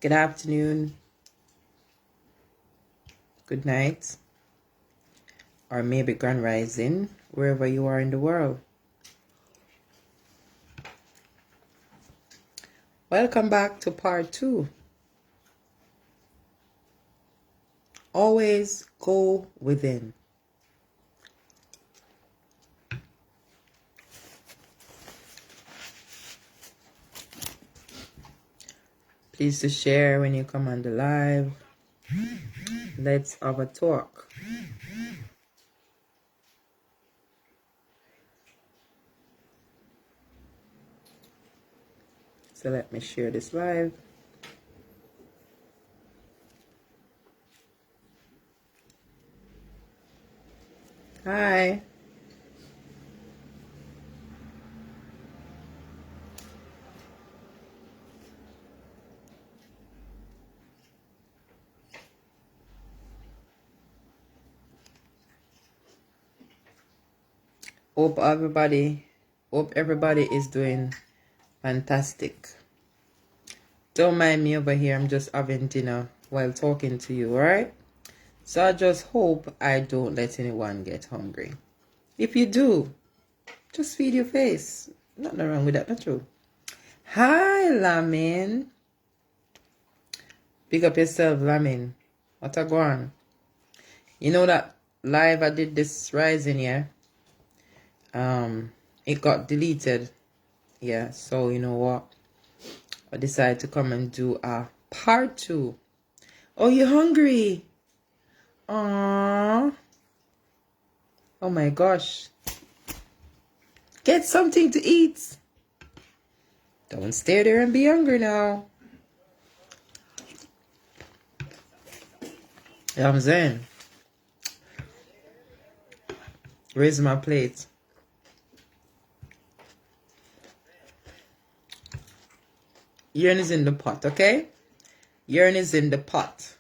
good afternoon, good night, or maybe grand rising, wherever you are in the world. Welcome back to part 2. Always go within. Please to share when you come on the live. Let's have a talk. So let me share this live. Hi. Hope everybody is doing fantastic. Don't mind me over here. I'm just having dinner while talking to you, alright? So I just hope I don't let anyone get hungry. If you do, just feed your face. Nothing wrong with that, not true. Hi, Lamin. Pick up yourself, Lamin. What a go on? You know that live I did this rising, yeah? It got deleted. Yeah, so you know what? I decided to come and do a part 2. Oh, you're hungry? Aww. Oh my gosh. Get something to eat. Don't stay there and be hungry now. You know what I'm saying? Where's my plate? Urine is in the pot, okay? Urine is in the pot.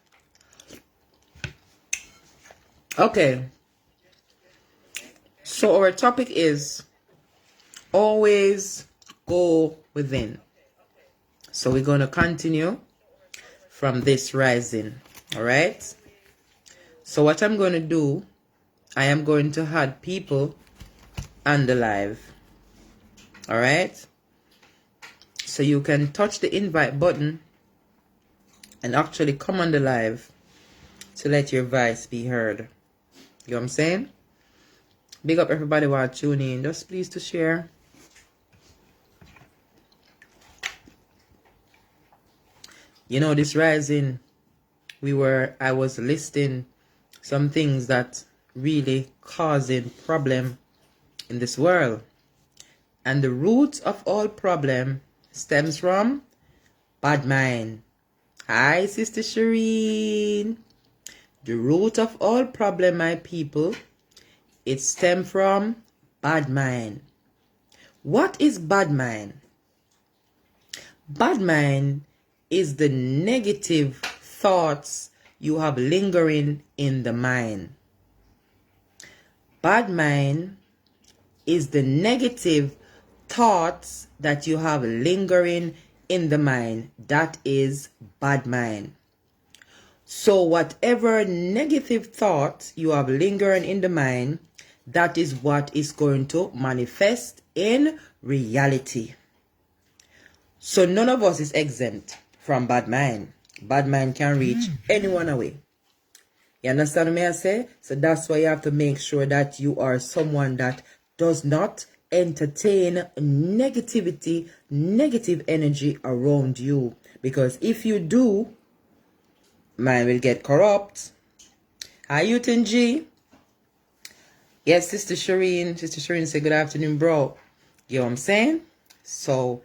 Okay. So our topic is always go within. So we're going to continue from this rising. All right? So what I'm going to do, I am going to add people on the live. All right? So you can touch the invite button and actually come on the live to let your voice be heard. You know what I'm saying? Big up everybody while tuning in. Just please to share. You know, this rising, I was listing some things that really causing problem in this world. And the root of all problem stems from bad mind. Hi, Sister Shireen. The root of all problem, my people, it stems from bad mind. What is bad mind? Bad mind is the negative thoughts you have lingering in the mind. Bad mind is the negative thoughts that you have lingering in the mind. That is bad mind. So whatever negative thought you have lingering in the mind, that is what is going to manifest in reality. So none of us is exempt from bad mind. Bad mind can reach anyone away. You understand what I say? So that's why you have to make sure that you are someone that does not entertain negativity, negative energy around you. Because if you do, mind will get corrupt. Hi, Utin G. Yes, Sister Shireen. Sister Shireen say good afternoon, bro. You know what I'm saying? So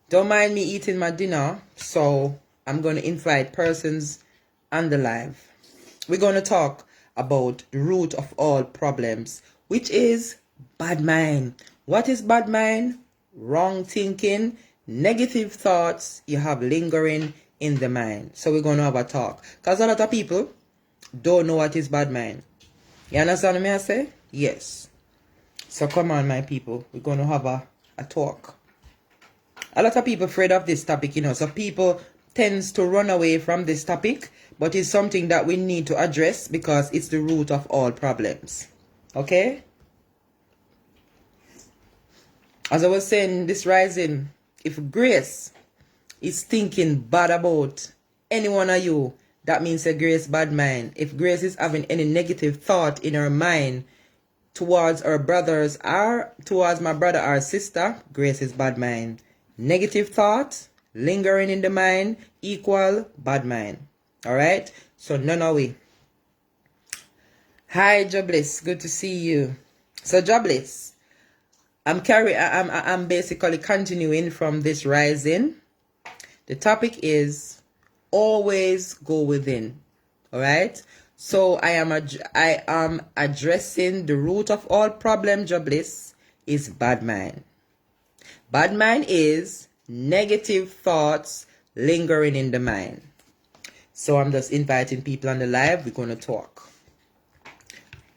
don't mind me eating my dinner. So I'm going to invite persons on the live. We're going to talk about the root of all problems, which is bad mind. What is bad mind? Wrong thinking, negative thoughts you have lingering in the mind. So we're going to have a talk. Because a lot of people don't know what is bad mind. You understand what I say? Yes. So come on, my people. We're going to have a talk. A lot of people afraid of this topic, you know. So people tends to run away from this topic, but it's something that we need to address because it's the root of all problems. Okay? As I was saying, this rising, if Grace is thinking bad about any one of you, that means a Grace bad mind. If Grace is having any negative thought in her mind towards her brothers or towards my brother or sister, Grace is bad mind. Negative thought lingering in the mind equal bad mind. Alright? So none of we. Hi Djgrace, good to see you. So Djgrace, I'm basically continuing from this rising. The topic is always go within. Alright? So I am addressing the root of all problem, Djgrace, is bad mind. Bad mind is negative thoughts lingering in the mind. So I'm just inviting people on the live. We're going to talk.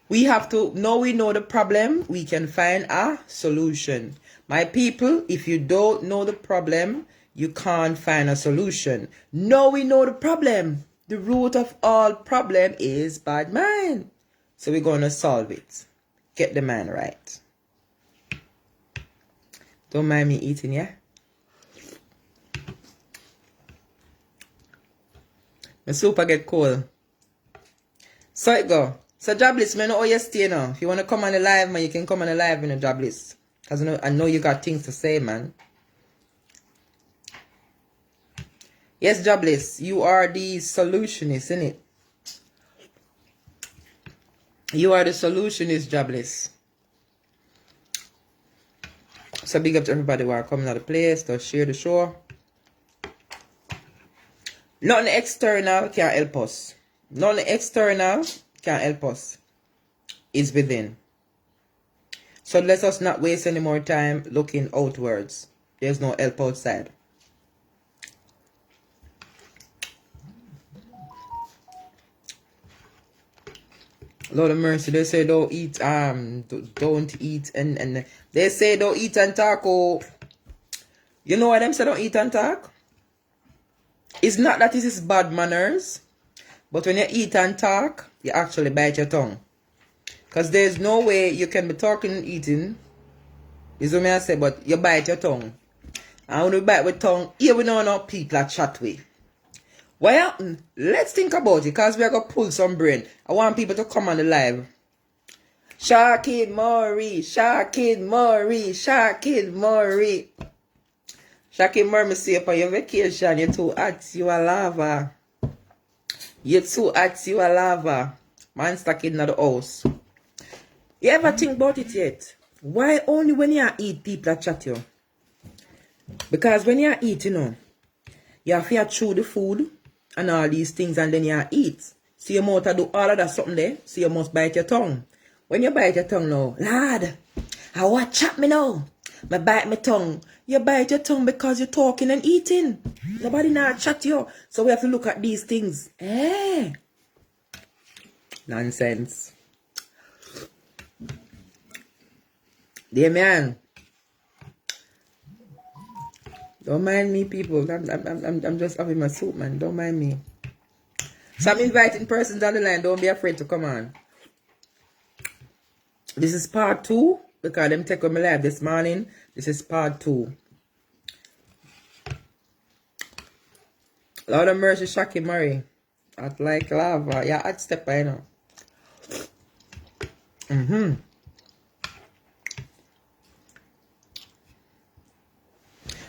We have to, now we know the problem, we can find a solution. My people, if you don't know the problem, you can't find a solution. Now we know the problem. The root of all problem is bad mind. So we're going to solve it. Get the mind right. Don't mind me eating, yeah? My soup I get cold. So it go. So Djgrace, I know how you stay now. If you want to come on the live, man, you can come on the live in a Djgrace. Because I know you got things to say, man. Yes, Djgrace, you are the solutionist, isn't it? You are the solutionist, Djgrace. So big up to everybody who are coming out of the place to share the show. Nothing external can help us. Nothing external can help us. It's within. So let us not waste any more time looking outwards. There's no help outside. Lord of mercy, they say don't eat, don't eat, and they say don't eat and talk. Oh, you know why them say don't eat and talk? It's not that this is bad manners, but when you eat and talk, you actually bite your tongue. Because there's no way you can be talking and eating, is what I say, but you bite your tongue. And when you bite with tongue, here we know no people that chat with. What happened? Let's think about it, because we're going to pull some brain. I want people to come on the live. Shakid Murray, Shakid Murray, Shakid Murray. Shakid Murray, say upon your vacation, you're too hot, you are lava. You're too hot, you are lava. Man stuck in the house. You ever think about it yet? Why only when you eat people that chat you? Because when you eat, you have to chew the food and all these things, and then you eat. So your mouth do all of that something there, so you must bite your tongue. When you bite your tongue now, lad, I want chat me now. I bite my tongue. You bite your tongue because you're talking and eating. Nobody now chat you. So we have to look at these things. Nonsense. Dear man. Don't mind me, people. I'm just having my soup, man. Don't mind me. So I'm inviting persons on the line. Don't be afraid to come on. This is part 2. Because them take on my live this morning. This is part 2. Lord of mercy, Shaki Murray. Hot like lava. Yeah, hot step, I know.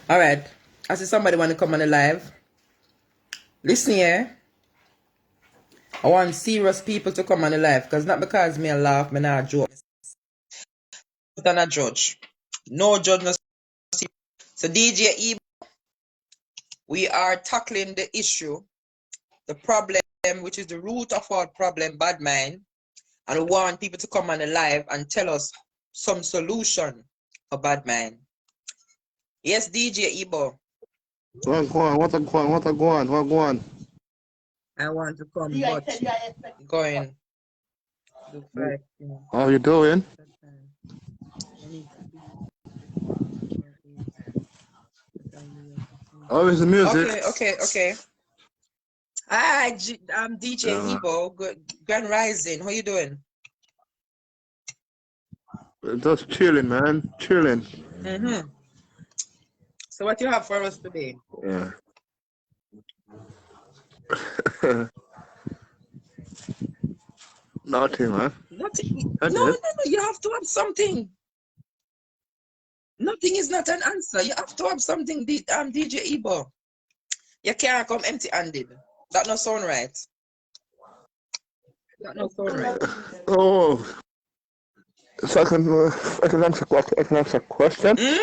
Alright. I see somebody want to come on the live. Listen here. I want serious people to come on the live. Because not because me a laugh, me not joke. I'm not judge. No judge, no. So DJ E, we are tackling the issue, the problem, which is the root of all problem, bad mind. And we want people to come on the live and tell us some solution for bad mind. Yes, DJ Ebo. What go on? I want to come, but going. How you doing? How is the music? Okay. Hi, I'm DJ Yeah, Ebo. Good, Grand Rising. How you doing? just chilling, man. Chilling. Mm-hmm. So what you have for us today? Yeah. Nothing, man. Nothing. I No, did. no, no. You have to have something. Nothing is not an answer. You have to have something, DJ Ebo. You can't come empty-handed. That no sound right. That no sound right. Oh, so I can answer a question. Hmm?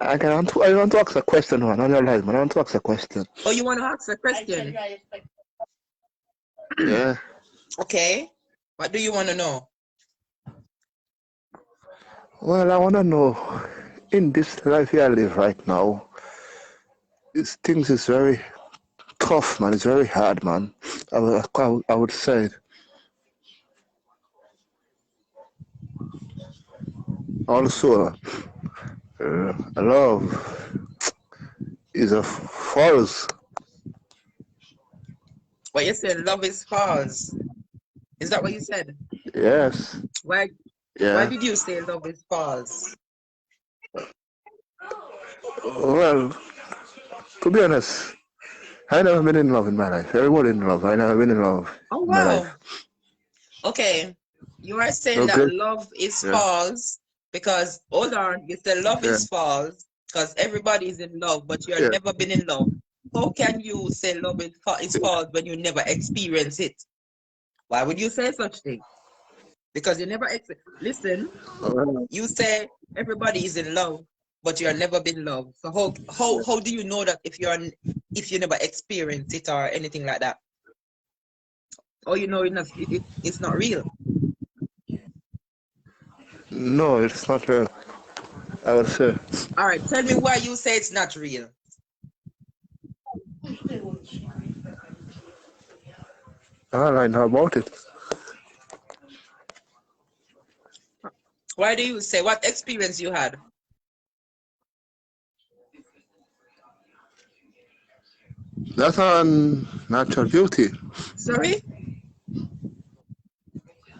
I want to ask a question, man. On your life, man. I want to ask a question. Oh, you want to ask a question? Yeah. Okay. What do you want to know? Well, I want to know, in this life I live right now, things is very tough, man. It's very hard, man. I would say it. Also, love is a false. What you said, love is false. Is that what you said? Yes. Why Yeah. did you say love is false? Well, to be honest, I never been in love in my life. Everybody in love. I never been in love Oh in my wow. life. Okay. You are saying that Okay. love is Yeah. false because hold on, you said love Yeah. is false because everybody is in love, but you have Yeah. never been in love. How can you say love is false when you never experience it? Why would you say such thing? Because you never listen. Well, You say everybody is in love, but you have never been loved. So how do you know that if you never experienced it or anything like that? Or you know it's not real. no, it's not real. I would say. All right, tell me why you say it's not real. I know about it. Why do you say what experience you had? That's a natural beauty. Sorry?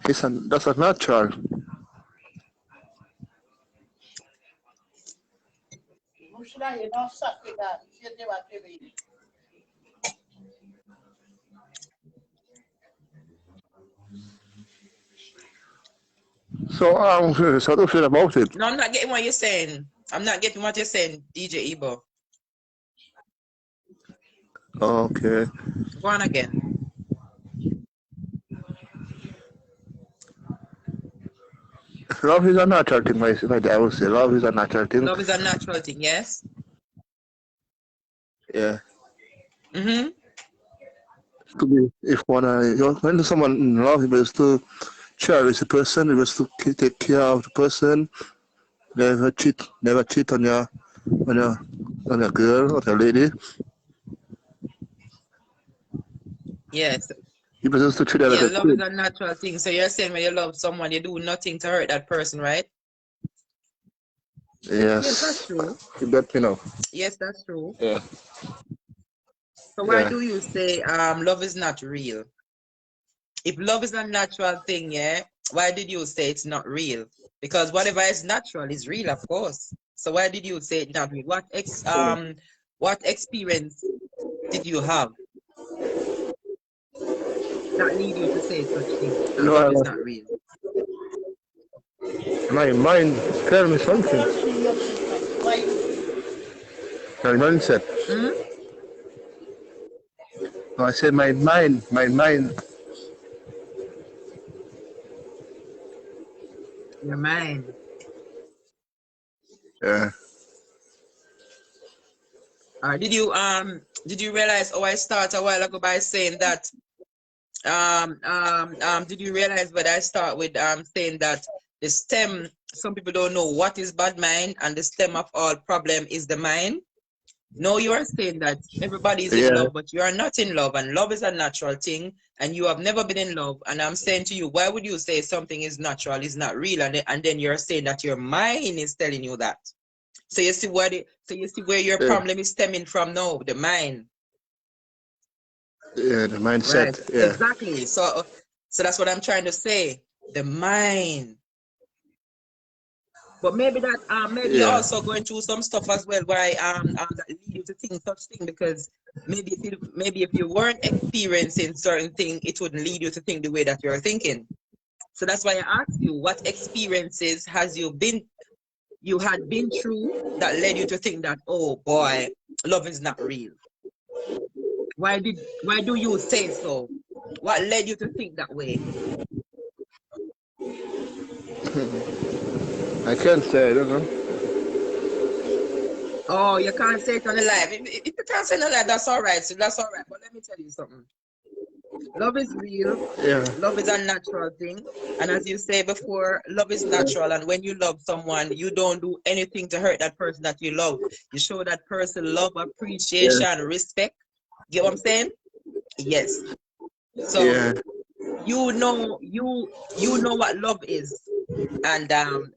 That's a natural. So don't feel about it. No, I'm not getting what you're saying. I'm not getting what you're saying, DJ Ebo. Okay. Go on again. Love is a natural thing, I would say. Love is a natural thing. Love is a natural thing, yes? Yeah. Mm-hmm. To be, if when someone in love, you is to cherish the person, you is to take care of the person, never cheat on your, on your girl or your lady. Yes. You just to treat her like Yeah, a love is kid. a natural thing. So you're saying when you love someone, you do nothing to hurt that person, right? Yes, that's Yes. true. You get me now. Yes, that's true. Yeah. So why Yeah. do you say love is not real? If love is a natural thing, yeah, why did you say it's not real? Because whatever is natural is real, of course. So why did you say it's not real? What experience did you have that lead you to say such thing that love is No, not real? my mind tell me something. My mind said. Hmm? No, I said my mind. Your mind. Yeah. Did you realize I started a while ago by saying that did you realize what I start with saying that the stem, some people don't know what is bad mind, and the stem of all problem is the mind. No, you are saying that everybody is in Yeah. love, but you are not in love, and love is a natural thing, and you have never been in love. And I'm saying to you, why would you say something is natural, is not real, and then you're saying that your mind is telling you that? So you see where your Yeah. problem is stemming from now, the mind. Yeah, the Right. mindset. Yeah. Exactly. So that's what I'm trying to say. The mind. But maybe you're Yeah. also going through some stuff as well where that lead you to think such thing, because maybe if you weren't experiencing certain thing, it wouldn't lead you to think the way that you're thinking. So that's why I asked you, what experiences you had been through that led you to think that, oh boy, love is not real? Why do you say so? What led you to think that way? I can't say, I don't know. Oh, you can't say it on the live. If you can't say it on the live, that's all right. So that's all right. But let me tell you something. Love is real. Yeah. Love is a natural thing. And as you say before, love is natural. And when you love someone, you don't do anything to hurt that person that you love. You show that person love, Yeah. appreciation, respect. Get what I'm saying? Yes. So Yeah. you know what love is. And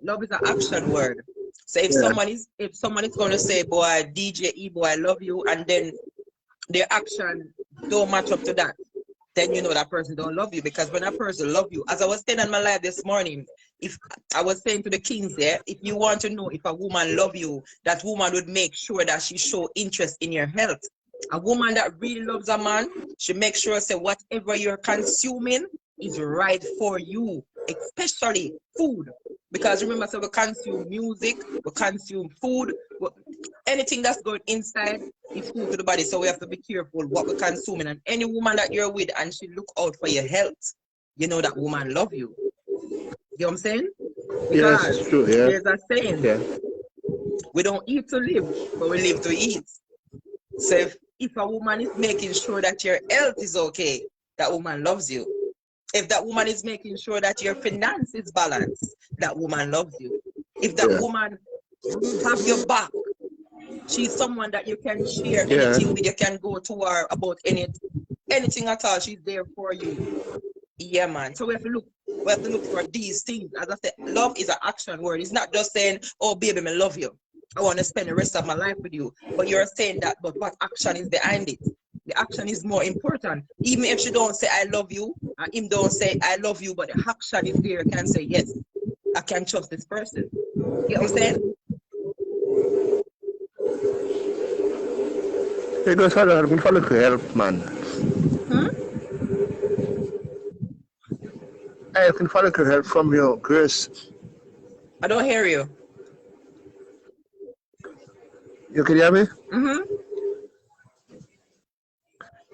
love is an action word. So if Yeah. someone is going to say, boy, DJ Ebo, I love you, and then their action don't match up to that, then you know that person don't love you. Because when a person love you, as I was saying on my live this morning, if I was saying to the kings there, if you want to know if a woman love you, that woman would make sure that she show interest in your health. A woman that really loves a man, she makes sure say whatever you're consuming is right for you, especially food. Because remember, so we consume music, we consume food, anything that's going inside is food to the body. So we have to be careful what we're consuming. And any woman that you're with and she look out for your health, you know that woman love you. You know what I'm saying? Yes, Because it's true. Yeah. there's a saying, Yeah. we don't eat to live, but we live to eat. So if a woman is making sure that your health is okay, that woman loves you. If that woman is making sure that your finance is balanced, that woman loves you. If that Yeah. woman have your back, she's someone that you can share Yeah. anything with. You can go to her about anything at all. She's there for you. Yeah, man. So we have to look for these things. As I said, love is an action word. It's not just saying, oh baby, I love you, I want to spend the rest of my life with you. But you're saying that, but what action is behind it? The action is more important. Even if she don't say I love you, and him don't say I love you, but the action is there, you can say, yes, I can trust this person. You know what I'm saying? Hey, guys, I'm going to help, man. Hmm? I can follow your help from your Grace. I don't hear you. You can hear me? Mm-hmm.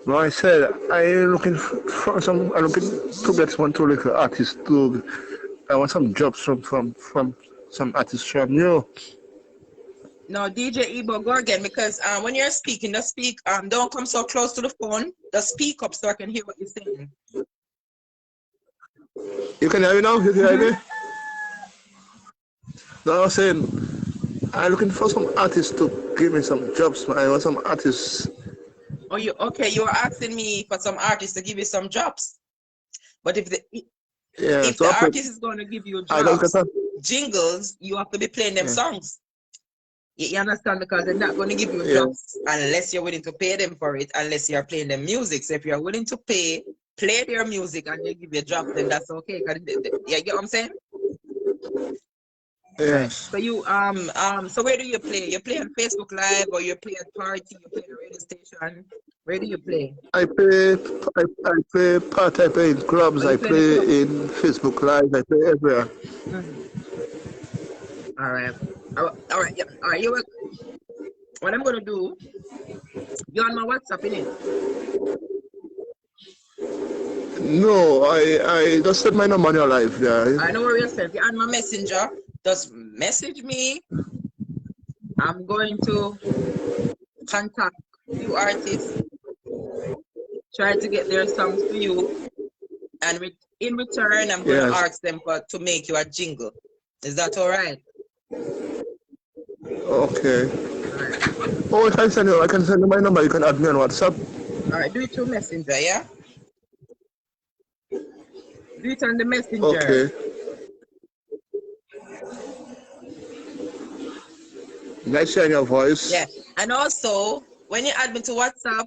No, I said I'm looking for some. I'm looking to get one to like artist to. I want some jobs from some artists from you. No, DJ Ebo, go again, because when you're speaking, just speak. Don't come so close to the phone. Just speak up so I can hear what you're saying. You can hear me now. You can hear me. No, I was saying I'm looking for some artists to give me some jobs. Man. I want some artists. Oh, you okay? You were asking me for some artists to give you some jobs, but Yeah, if so the artist is going to give you I don't get jobs, that. jingles, you have to be playing them Yeah, songs. You understand? Because they're not going to give you yeah, jobs unless you're willing to pay them for it, unless you're playing them music. So if you're willing to play their music and they give you jobs, then that's okay. Yeah, you get what I'm saying? Right. yes. So so where do you play? You play on Facebook Live, or you play at party, you play at the radio station? Where do you play? I play part. I play in clubs. Oh, you I play in the club? play in Facebook Live. I play everywhere. Mm-hmm. All right. All right. Yeah. All right. What I'm gonna do, you're on my WhatsApp, innit? No, I just set my number on your live. Yeah. I know where yourself. You're on my messenger. Just message me. I'm going to contact few artists, try to get their songs for you, and in return, I'm gonna Yes. ask them to make you a jingle. Is that all right? Okay. All right. Oh, I can send you my number. You can add me on WhatsApp. All right. Do it through messenger, yeah? Do it on the messenger. Okay. Nice hearing your voice. Yeah. And also, when you add me to WhatsApp,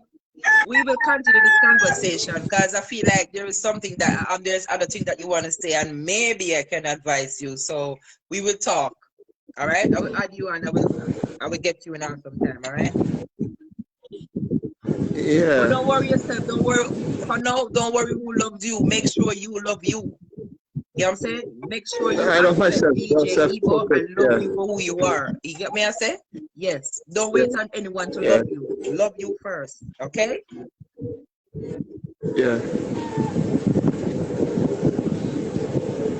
we will continue this conversation because I feel like there is something that there's other thing that you want to say, and maybe I can advise you. So we will talk. All right. I will add you and I will get you in on some time. All right. But Yeah. don't worry yourself. Don't worry for now. Don't worry who loves you. Make sure you love you. You know what I'm saying? Make sure you I love accept myself. DJ Self Ebo focus. and love Yeah. you for who you are. You get me? I say? Yes. Don't Yeah. wait on anyone to Yeah. love you. Love you first. Okay? Yeah.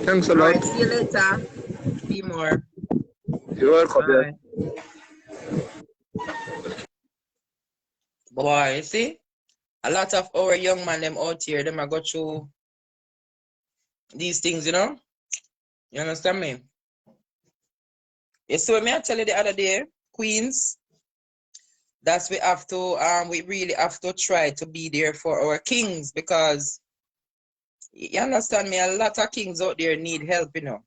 Thanks a All lot. right. See you later. Be more. You're welcome. Yeah. Bye. Boy, you see? A lot of our young man them out here, them are go through these things, you know? You understand me? You see what me I tell you the other day, Queens? That's we really have to try to be there for our kings because you understand me, a lot of kings out there need help, you know.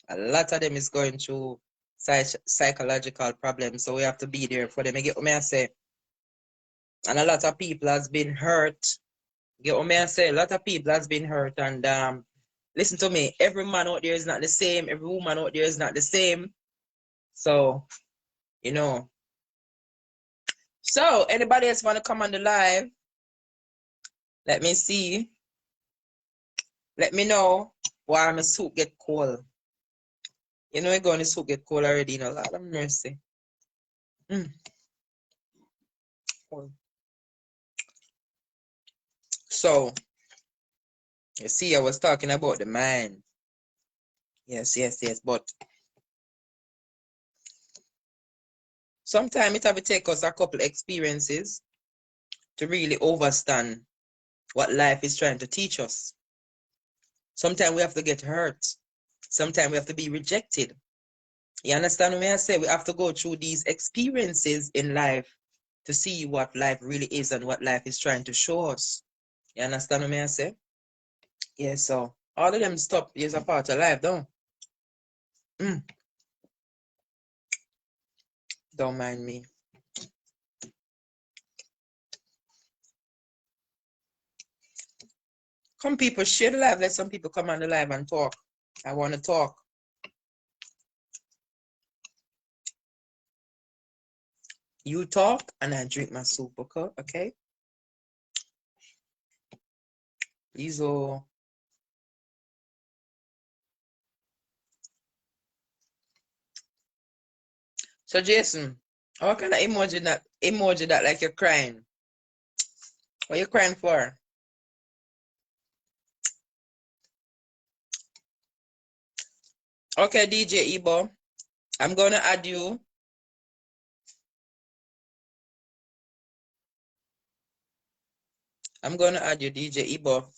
A lot of them is going through psychological problems, so we have to be there for them. You get what I say? And a lot of people has been hurt. You get what I say? A lot of people has been hurt, and listen to me, every man out there is not the same, every woman out there is not the same. So, you know. So, anybody else want to come on the live? Let me see. Let me know why my soup get cold. You know, it's going to soup get cold already, you know, a lot of mercy. So, you see, I was talking about the mind. Yes. But sometimes it have to take us a couple experiences to really understand what life is trying to teach us. Sometimes we have to get hurt. Sometimes we have to be rejected. You understand what I say? We have to go through these experiences in life to see what life really is and what life is trying to show us. You understand what I say? Yeah, so all of them stuff is a part of life, don't? Don't mind me. Come people, share the live. Let some people come on the live and talk. I want to talk. You talk and I drink my soup, okay? These are... So Jason, what kind of emoji that like you're crying? What are you crying for? Okay, DJ Ebo, I'm gonna add you. I'm gonna add you, DJ Ebo.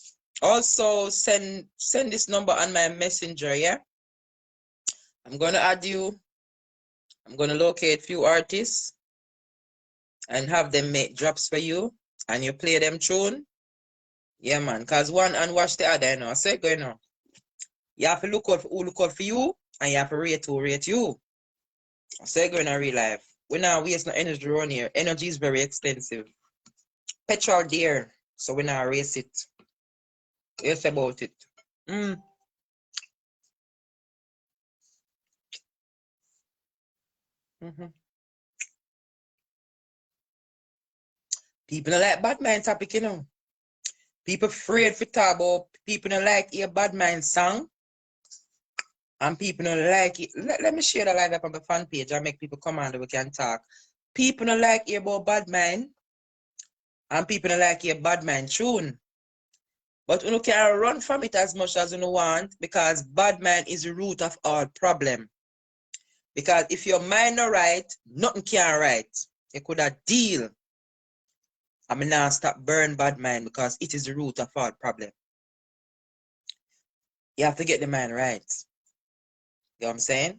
Also, send this number on my messenger, yeah? I'm gonna add you. I'm gonna locate few artists and have them make drops for you, and you play them tune. Yeah, man. Cause one and watch the other, you know. I say going on. You have to look out for who look out for you, and you have to rate who rate you. I say going on real life. We now waste no energy around here. Energy is very expensive. Petrol dear, so we now race it. Yes about it. People don't like bad mind topic, you know. People afraid for talk about people don't like hear bad mind song. And people don't like it. Let me share the live up on the fan page and make people come on that we can talk. People don't like hear about bad mind. And people don't like hear bad mind tune. But you can run from it as much as you want because bad mind is the root of all problem. Because if your mind not right, nothing can right. You could have deal. I mean now stop burn bad mind because it is the root of all problem. You have to get the mind right. You know what I'm saying?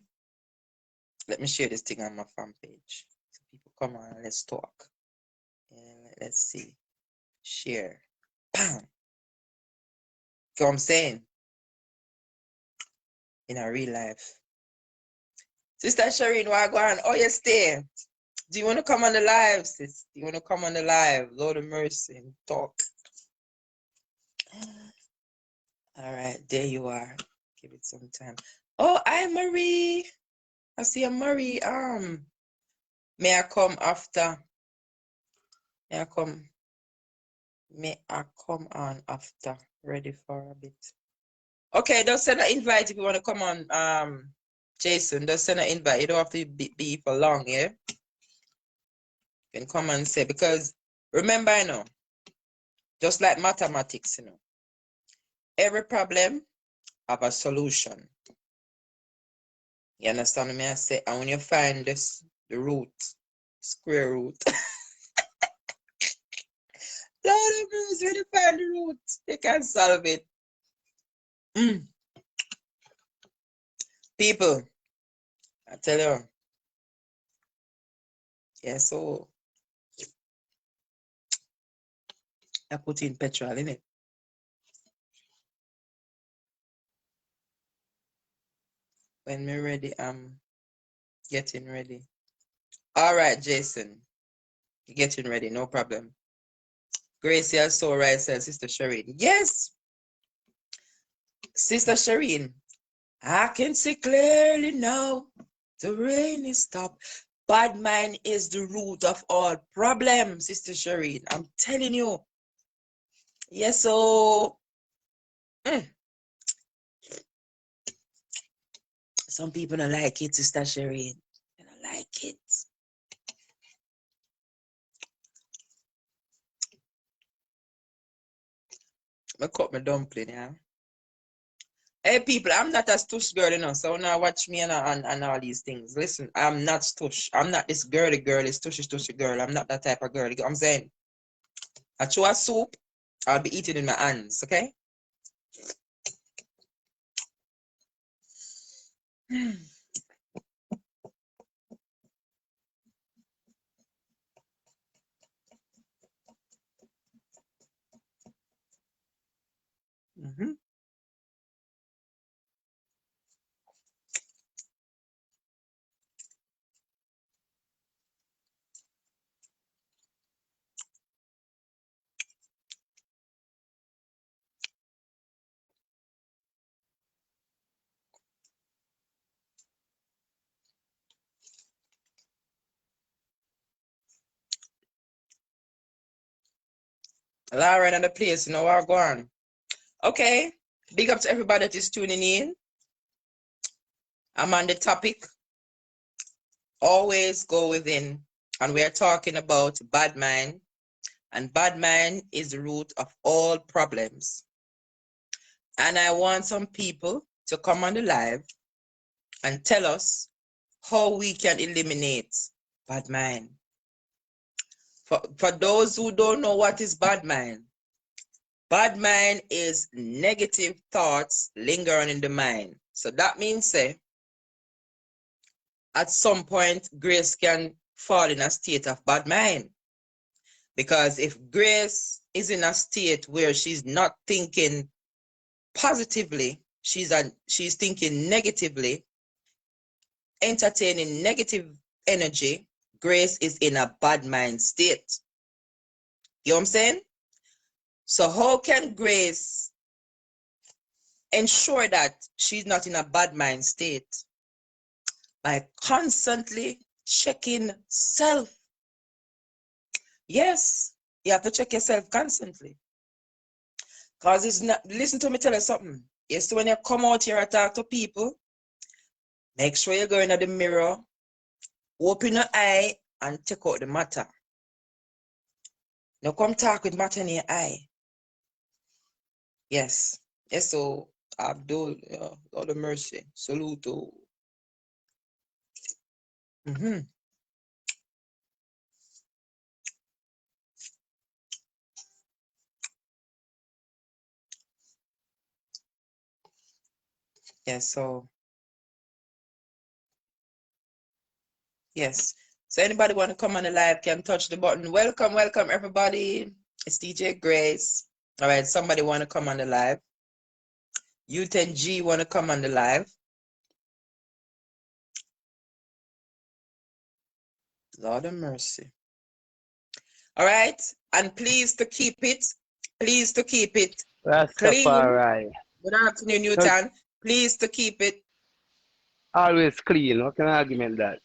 Let me share this thing on my fan page. So people come on and let's talk. And let's see. Share. Bam. You know what I'm saying? In a real life. Sister Shireen, why go on? Oh, you stay. Do you want to come on the live, sis? Do you want to come on the live? Lord of mercy and talk. All right, there you are. Give it some time. Oh, hi, Marie. I see a Marie. May I come after? May I come? May I come on after? Ready for a bit. Okay, just send an invite if you want to come on. Jason, just send an invite. You don't have to be for long, yeah? You can come and say, because remember, you know, just like mathematics, you know, every problem have a solution. You understand me? I say, and when you find this, the root, square root, Lord of mercy, when you find the root, you can solve it. People, I tell you, yeah, so I put in petrol in it. When we're ready, I'm getting ready. All right, Jason, you're getting ready, no problem. Gracie, you're so right, said Sister Shireen. Yes, Sister Shireen, I can see clearly now. The rain is stopped. Bad mind is the root of all problems, Sister Shireen. I'm telling you. Yes, so some people don't like it, Sister Shireen. They don't like it. I cut my dumpling, yeah. Hey, people, I'm not a stush girl, you know, so now watch me and all these things. Listen, I'm not stush. I'm not this girly, stushy girl. I'm not that type of girl. You know what I'm saying? I chew a soup, I'll be eating in my hands, okay? Mm-hmm. Lauren and the place, you know what go on. Okay. Big up to everybody that is tuning in. I'm on the topic. Always go within. And we are talking about bad mind. And bad mind is the root of all problems. And I want some people to come on the live and tell us how we can eliminate bad mind. For those who don't know what is bad mind is negative thoughts lingering in the mind. So that means, say, at some point, Grace can fall in a state of bad mind. Because if Grace is in a state where she's not thinking positively, she's thinking negatively, entertaining negative energy, Grace is in a bad mind state. You know what I'm saying? So how can Grace ensure that she's not in a bad mind state? By constantly checking self. Yes, you have to check yourself constantly. Because it's not, listen to me tell you something. Yes, when you come out here and talk to people, make sure you go into the mirror, open your eye, and check out the matter. Now come talk with matter in your eye. Yes. Yes, so Abdul, Lord of mercy. Saluto. Yes, so yes. So anybody want to come on the live can touch the button. Welcome, welcome everybody. It's Djgrace. All right, somebody want to come on the live. Youth and G want to come on the live. Lord of mercy. All right. And please to keep it. Please to keep it clean. Rastafari. Good afternoon, No, Newton. Please to keep it. always clean. What kind of argument that?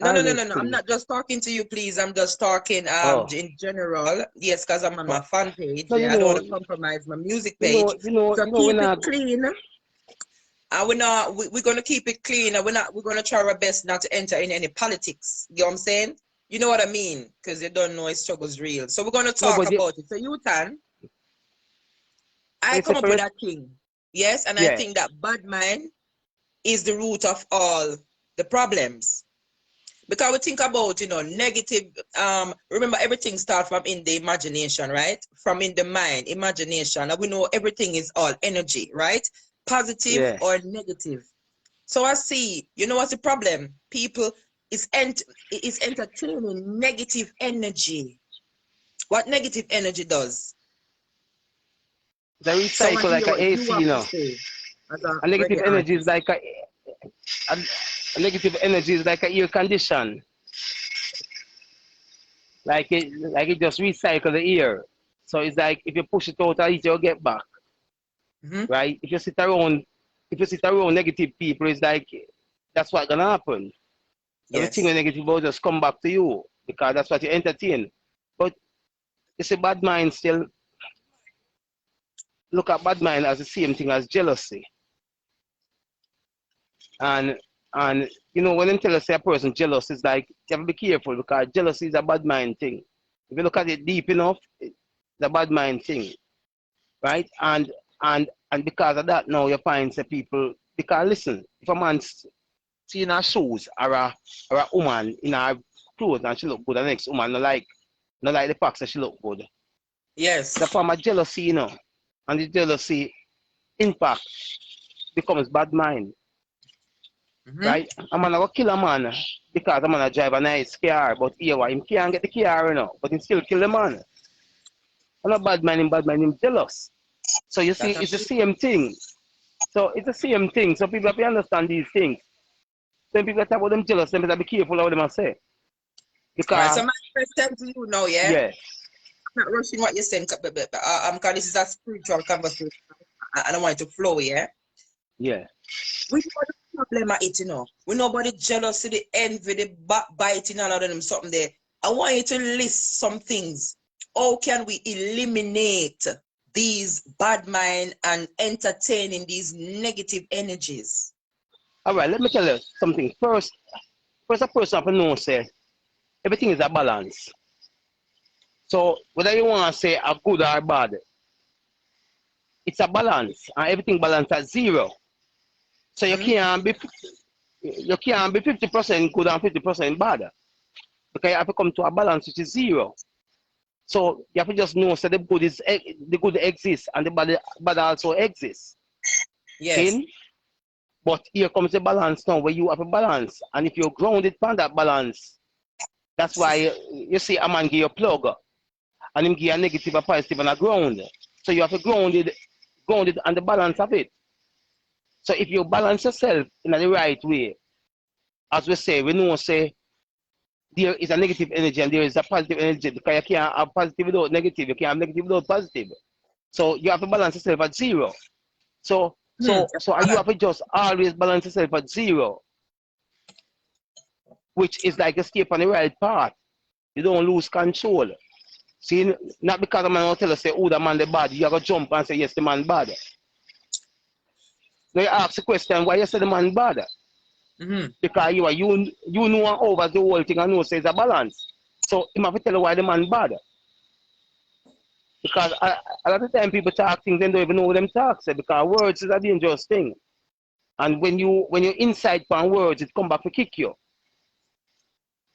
No, no, no, Always no, no. I'm clean. not just talking to you, please. I'm just talking Oh, in general. Yes, because I'm on my oh. fan page. No, Yeah, I don't want to compromise my music page. So we're keep it not. clean. And we're gonna keep it clean, and we're gonna try our best not to enter in any politics. You know what I'm saying? You know what I mean? Because you don't know his struggle's real. So we're gonna No, talk but about it. So Newton, I you come up with separate. a thing. Yes, and I Yeah, think that bad mind is the root of all the problems. Because we think about, negative, remember everything starts from in the imagination, right? From in the mind, imagination. And we know everything is all energy, right? Positive yeah. or negative. So I see, you know what's the problem? People is entertaining negative energy. What negative energy does? The So I want recycle to like hear a what you AC, have to say as a A negative reggae energy is artist. like a, a negative energy is like a air condition. Like it just recycle the air. So it's like if you push it out, you'll get back. Mm-hmm. Right? If you sit around negative people, it's like that's what's gonna happen. Everything Yes. negative will just come back to you because that's what you entertain. But it's a bad mind still look at bad mind as the same thing as jealousy. And when them tell us a person jealous, it's like you have to be careful because jealousy is a bad mind thing. If you look at it deep enough, it's a bad mind thing. Right? And because of that now you find say people because listen, if a man see in her shoes or a woman in her clothes and she look good, the next woman no like the fact that she look good. Yes. The form of jealousy, and the jealousy impact becomes bad mind, Mm-hmm. right? A man will kill a man because a man drive a nice car, but here him can't get the car, but he still kill the man. And a bad man, him jealous. So you see, That's it's the true. same thing. So it's the same thing. So people have to understand these things. When people talk about them jealous, them better be careful what them say. All right. So Because, my question to you now, yeah? yeah, I'm not rushing what you're saying, because this is a spiritual conversation. I don't want it to flow, yeah? yeah. We know the problem at it, We know about the jealousy, the envy, the backbiting, all of them, something there. I want you to list some things. How can we eliminate these bad mind and entertaining these negative energies? All right, let me tell you something. First a person have to know, say, everything is a balance. So whether you want to say a good or bad, it's a balance, and everything balanced at zero. So you Mm-hmm. can't be 50% good and 50% bad because you have to come to a balance which is zero. So you have to just know that the good exists and the bad also exists. Yes. See? But here comes the balance now where you have a balance, and if you're grounded on that balance, that's why you see a man give you a plug and him give a negative, a positive, and a ground. So you have to grounded on the balance of it. So if you balance yourself in the right way, as we say, we know say there is a negative energy and there is a positive energy because you can't have positive without negative, you can't have negative without positive. So you have to balance yourself at zero. So Hmm. so so you have to just always balance yourself at zero, which is like a step on the right path. You don't lose control. See, not because a man will tell us say, oh, the man the bad, you have to jump and say yes, the man bad. Now you ask the question why you say the man bad. Mm-hmm. Because you know and over the whole thing and know says a balance. So you have to tell you why the man bad. Because a lot of time people talk things and don't even know what them talk say because words is a dangerous thing. And when you inside on words, it come back to kick you.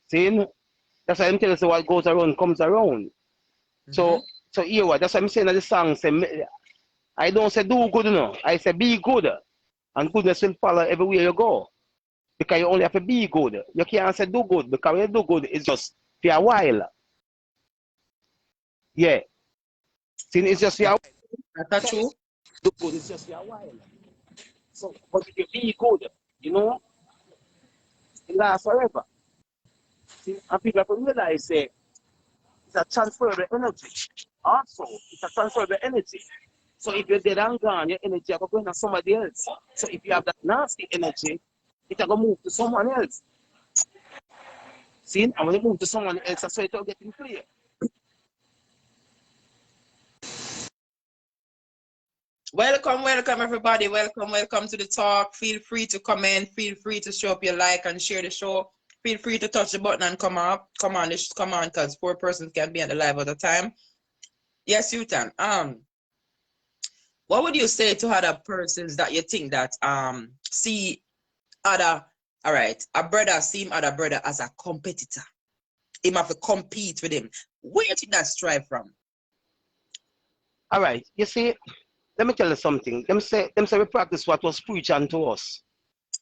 See? That's why I'm telling you what goes around comes around. Mm-hmm. So here what that's what I'm saying in the song say I don't say do good no. I say be good. And goodness will follow everywhere you go. Because you only have to be good. You can't say do good because when you do good, it's just for a while. Yeah. See, it's just for a while. That's true. Do good is just for a while. So, but if you be good, it lasts forever. See? And people have to realize say it's a transferable energy. Also, it's a transferable energy. So if you're dead and gone, your energy are going to somebody else. So if you have that nasty energy, it will move to someone else. See? And when it move to someone else, that's why it will get clear. Welcome, welcome everybody. Welcome to the talk. Feel free to comment. Feel free to show up your like and share the show. Feel free to touch the button and come on, because 4 persons can be on the live at a time. Yes, you can. What would you say to other persons that you think that see other, all right, a brother see other brother as a competitor? Him have to compete with him. Where do you think that strive from? All right, you see, let me tell you something. Them say we practice what was preached unto us.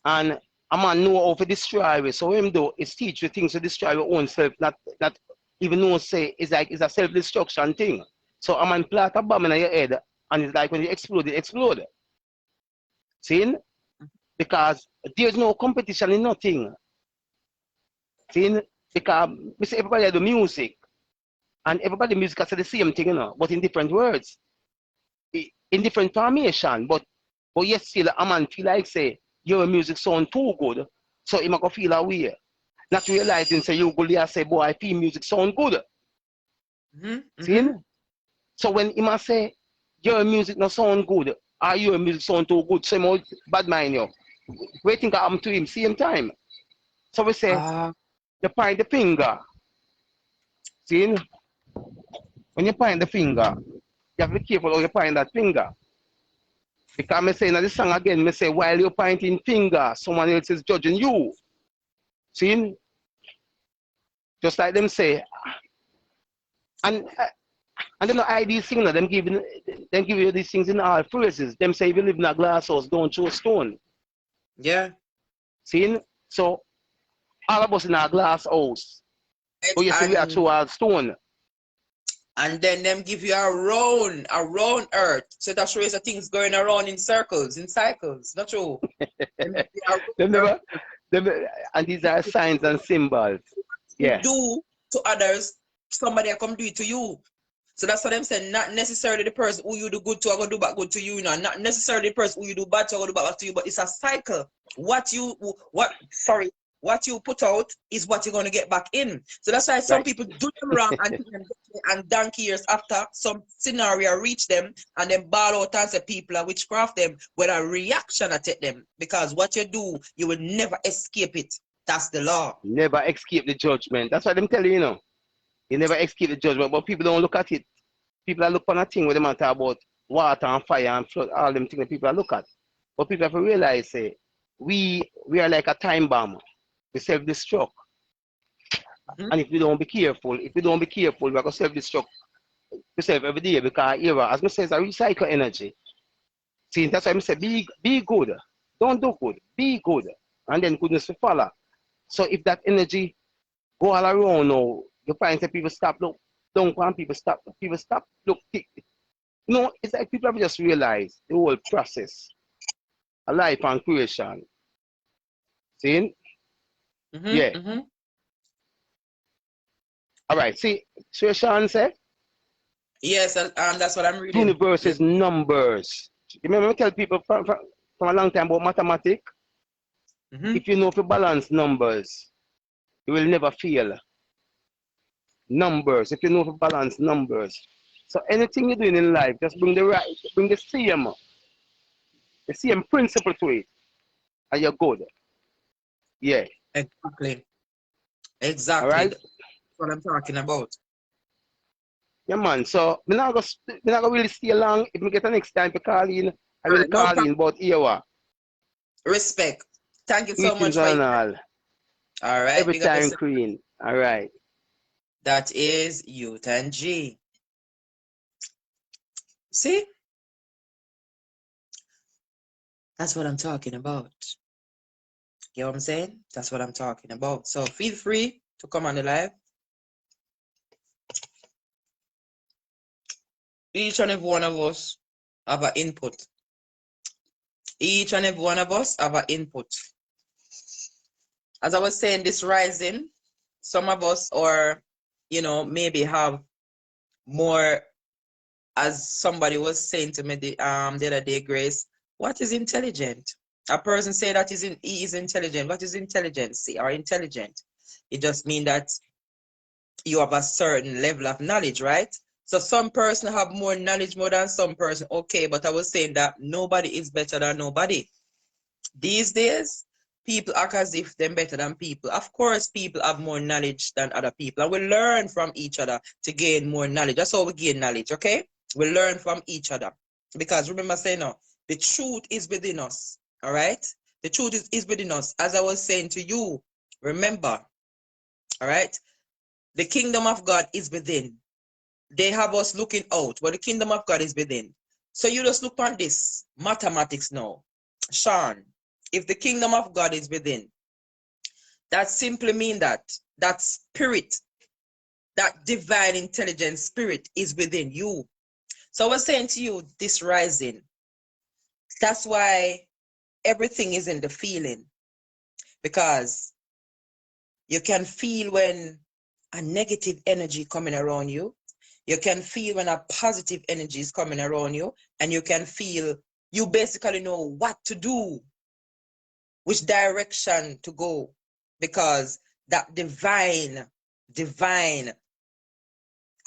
And a man know how to destroy it. So him do is teach you things to destroy your own self, not even know say it's like it's a self-destruction thing. So a man plant a bomb in your head and it's like when you explode, it explode. See? Because there's no competition in nothing. See? Because we say everybody do music. And everybody music has the same thing, you know, but in different words. In different formation. But yet still a man feel like say your music sound too good. So he might feel a way. Not realizing say you go there say, boy, I feel music sound good. See? So when he must say your music not sound good, or your music sound too good, so he might bad mind you. We think I happen to him same time. So we say you point the finger. See? When you point the finger, you have to be careful how you point that finger. Because I say in this song again, I say while you're pointing finger, someone else is judging you. See? Just like them say. And then I these things, them give you these things in all phrases. Them say if you live in a glass house, don't throw a stone. Yeah. See? So all of us in a glass house. Oh, you see we are throw a stone. And then them give you a round earth. So that shows the things going around in circles, in cycles. Not true. And these are signs and symbols. Yeah. Do to others, somebody come do it to you. So that's what I'm saying. Not necessarily the person who you do good to are gonna do back good to you, you know. Not necessarily the person who you do bad to are gonna do back to you, but it's a cycle. What you put out is what you're gonna get back in. So that's why some people do them wrong and donkey years after some scenario reach them and then ball out and say people are witchcraft them with a reaction at them. Because what you do, you will never escape it. That's the law. Never escape the judgment. That's what I'm telling you, you know. You never escape the judgment, but people don't look at it. People are looking at a thing where they matter about water and fire and flood, all them things that people are look at. But people have to realize, say, we are like a time bomb. We self-destruct. And if we don't be careful, we're going to self-destruct yourself every day because era, as I say, it's a recycle energy. See, that's why I say, be good. Don't do good. Be good. And then goodness will follow. So if that energy go all around now, you find that people stop, look, don't want people stop, look, you know, it's like people have just realized the whole process, a life and creation. See? Yeah. All right, see, so Sean said? Yes, that's what I'm reading. Universe is numbers. You remember I tell people from a long time about mathematics? If you know if you balance numbers, you will never fail. Numbers, if you know if you balance numbers. So anything you're doing in life, just bring the same principle to it, and you're good. Yeah. Exactly. All right? That's what I'm talking about. Yeah, man. So I'm not gonna really stay long. If we get the next time to call in, I will call in about here. Respect. Thank you so much for all right. Every time, Queen. All right. That is Youth and G. See? That's what I'm talking about. You know what I'm saying? That's what I'm talking about. So feel free to come on the live. Each and every one of us have an input. Each and every one of us have an input. As I was saying, this rising, some of us are, maybe have more, as somebody was saying to me the other day, Grace, what is intelligent? A person say that he is intelligent. What is intelligence or intelligent? It just means that you have a certain level of knowledge, right? So some person have more knowledge more than some person. Okay, but I was saying that nobody is better than nobody. These days, people act as if they're better than people. Of course, people have more knowledge than other people. And we learn from each other to gain more knowledge. That's how we gain knowledge, okay? We learn from each other. Because remember saying now, the truth is within us, all right? The truth is within us. As I was saying to you, remember, all right? The kingdom of God is within. They have us looking out, but the kingdom of God is within. So you just look on this, mathematics now. Sean, if the kingdom of God is within, that simply means that spirit, that divine intelligence spirit is within you. So I was saying to you, this rising, that's why everything is in the feeling. Because you can feel when a negative energy coming around you. You can feel when a positive energy is coming around you. And you can feel, you basically know what to do, which direction to go. Because that divine,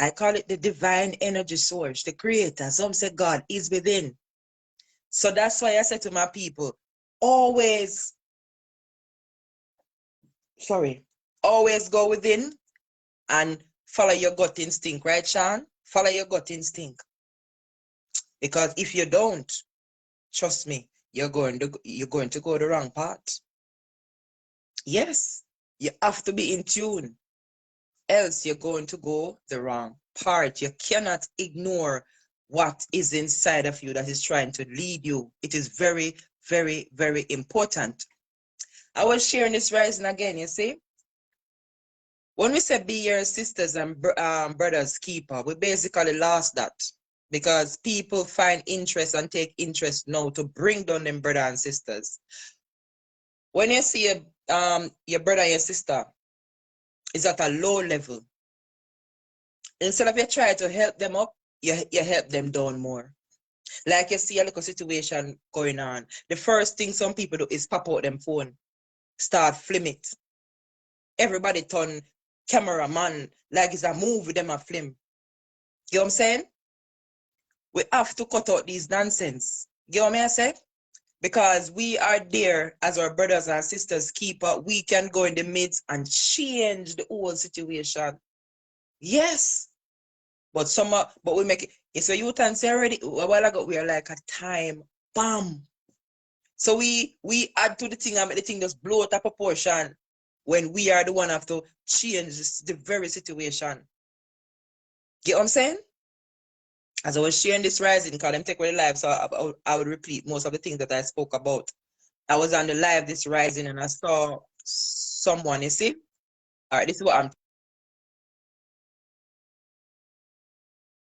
I call it the divine energy source, the creator. Some say God is within. So that's why I said to my people, always go within and follow your gut instinct, right, Sean? Follow your gut instinct. Because if you don't, trust me, you're going to go the wrong path. Yes, you have to be in tune. Else you're going to go the wrong part. You cannot ignore what is inside of you that is trying to lead you. It is very, very, very important. I was sharing this rising again, you see? When we say be your sisters and brothers keeper, we basically lost that. Because people find interest and take interest now to bring down them brother and sisters. When you see your brother and your sister is at a low level, instead of you try to help them up, you help them down more. Like you see a little situation going on. The first thing some people do is pop out them phone, start film it. Everybody turn cameraman like it's a movie, them a film. You know what I'm saying? We have to cut out these nonsense. You know what I say? Because we are there as our brothers and sisters keeper. We can go in the midst and change the whole situation. Yes. But we make it. It's a youth and say already a while ago, we are like a time bomb. So we add to the thing and make the thing just blow out of proportion when we are the one have to change the very situation. Get what I'm saying? As I was sharing this rising, because I'm taking the live, so I would repeat most of the things that I spoke about. I was on the live this rising and I saw someone, you see? All right, this is what I'm.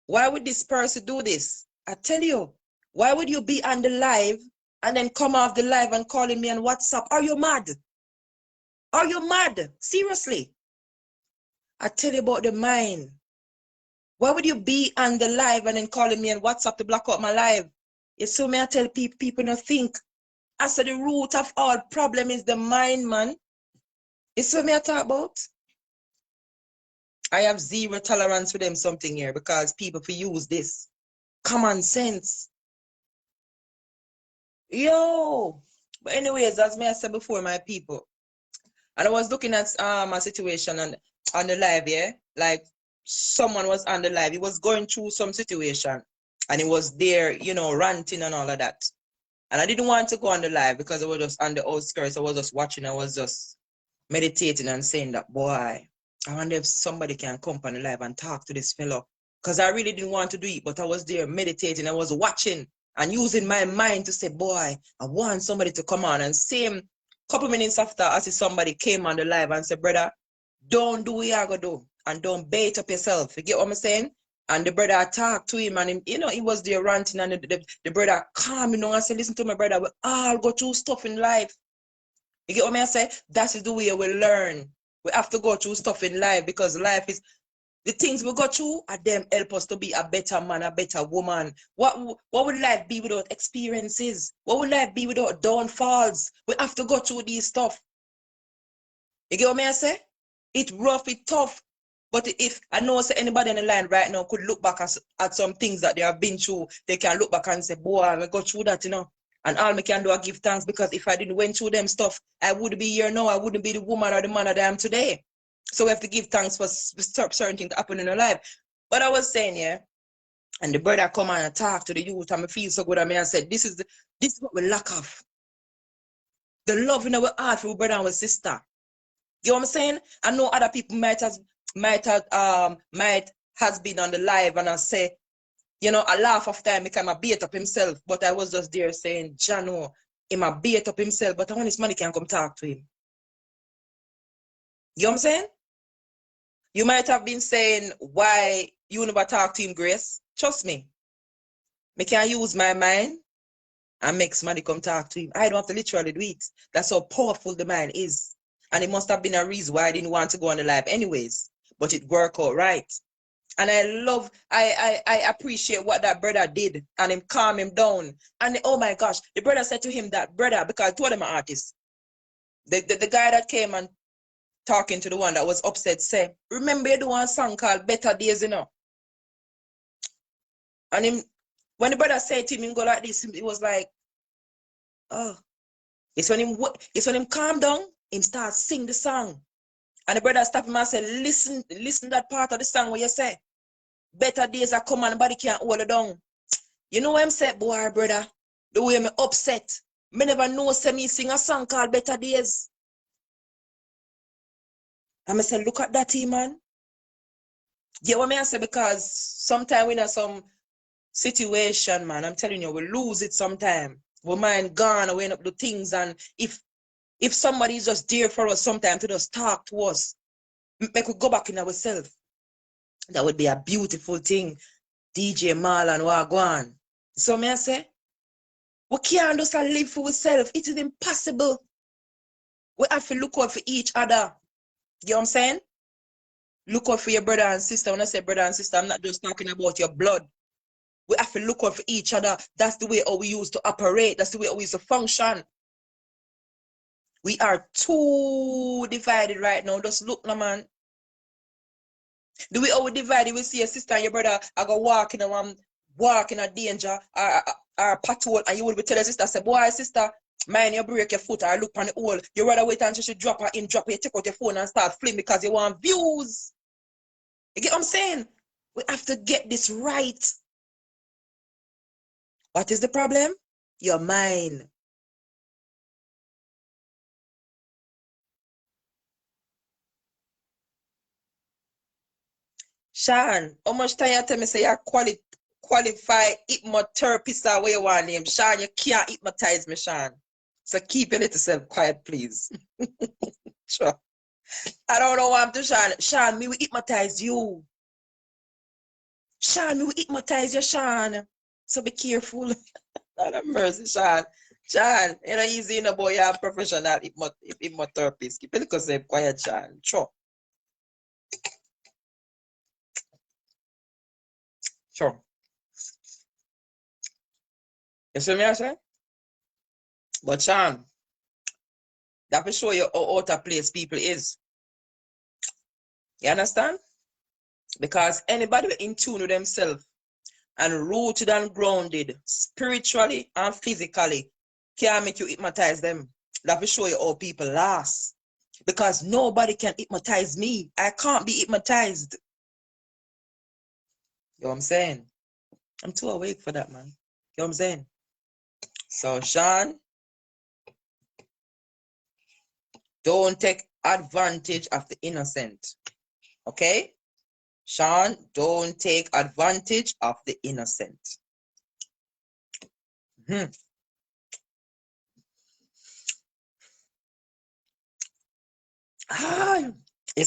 Why would this person do this? I tell you, why would you be on the live and then come off the live and calling me on WhatsApp? Are you mad? Are you mad? Seriously. I tell you about the mind. Why would you be on the live and then calling me on WhatsApp to block out my live? You see me, I tell people not think. I said the root of all problem is the mind, man. You see me I talk about? I have zero tolerance for them something here because people for use this. Common sense. Yo. But anyways, as me I said before, my people. And I was looking at a situation on the live, yeah? Like someone was on the live. He was going through some situation. And he was there, ranting and all of that. And I didn't want to go on the live because I was just on the outskirts. I was just watching. I was just meditating and saying that, boy, I wonder if somebody can come on the live and talk to this fellow. Because I really didn't want to do it, but I was there meditating. I was watching and using my mind to say, boy, I want somebody to come on. And same couple minutes after, I see somebody came on the live and said, brother, don't do what you're going to do. And don't bait up yourself. You get what I'm saying? And the brother talked to him and he was there ranting and the brother calm, and said, listen to my brother, we all go through stuff in life. You get what I say? That is the way we learn. We have to go through stuff in life because life is the things we go through are them help us to be a better man, a better woman. What would life be without experiences? What would life be without downfalls? We have to go through these stuff. You get what me I say? It's rough, it's tough. But if I know say anybody on the line right now could look back at some things that they have been through, they can look back and say, boy, I go through that, you know. And all me can do is give thanks because if I didn't went through them stuff, I wouldn't be here now. I wouldn't be the woman or the man that I am today. So we have to give thanks for certain things that happen in our life. But I was saying, yeah, and the brother come and talk to the youth and I feel so good. I said, this is what we lack of. The love in our heart for our brother and our sister. You know what I'm saying? I know other people might has been on the live and I say, you know, I laugh after him because I beat up himself. But I was just there saying, Jano, he might beat up himself, but I want his money can come talk to him. You know what I'm saying? You might have been saying why you never talk to him, Grace. Trust me. I can use my mind and make somebody come talk to him. I don't have to literally do it. That's how powerful the mind is. And it must have been a reason why I didn't want to go on the live anyways. But it worked out right. And I appreciate what that brother did. And him calm him down. And oh my gosh, the brother said to him that, brother, because I told him an artist. The guy that came and talking to the one that was upset say, remember you do one song called Better Days, you know? And him, when the brother said to him, go like this, it was like, oh. It's when him calm down, him start sing the song. And the brother stop him and say, listen that part of the song where you say, better days are coming and nobody can't hold it down. You know what I'm saying, boy, brother? The way me upset. Me never know say me sing a song called Better Days. And I say, look at that, man. Yeah, what I say, because sometimes we in some situation, man, I'm telling you, we lose it sometime. We mind gone, we end up do things, and if somebody is just there for us sometime to just talk to us, make we go back in ourselves. That would be a beautiful thing. DJ Marlon Wagwan. So me I say, we can't just live for ourselves. It is impossible. We have to look out for each other. You know what I'm saying? Look out for your brother and sister. When I say brother and sister, I'm not just talking about your blood. We have to look out for each other. That's the way how we used to operate. That's the way how we used to function. We are too divided right now. Just look, no man. The way how we divided, we see your sister and your brother are going to walk in a danger or patrol, and you will be telling your sister, say, boy, sister, mind you break your foot or look on the hole. You rather wait until she drop her in, drop her, take out your phone and start flipping because you want views. You get what I'm saying? We have to get this right. What is the problem? Your mind. Sean, how much time you tell me say you're qualified hypnotherapist or what you want name? Sean, you can't hypnotize me, Sean. So keep your little self quiet, please. Sure. I don't know what I'm doing, Sean. Sean, me will hypnotize you. Sean, me will hypnotize you, Sean. So be careful. Not a mercy, Sean. Sean, you know, easy, you know, boy, you're a professional hypnotherapist. Keep your little self quiet, Sean. Sure. Sure. You see me, I say? But Sean, that will show you how out of place people is. You understand? Because anybody in tune with themselves and rooted and grounded spiritually and physically can make you hypnotize them. That will show you how people last. Because nobody can hypnotize me. I can't be hypnotized. You know what I'm saying? I'm too awake for that, man. You know what I'm saying? So, Sean, don't take advantage of the innocent. Okay? Sean, don't take advantage of the innocent. It's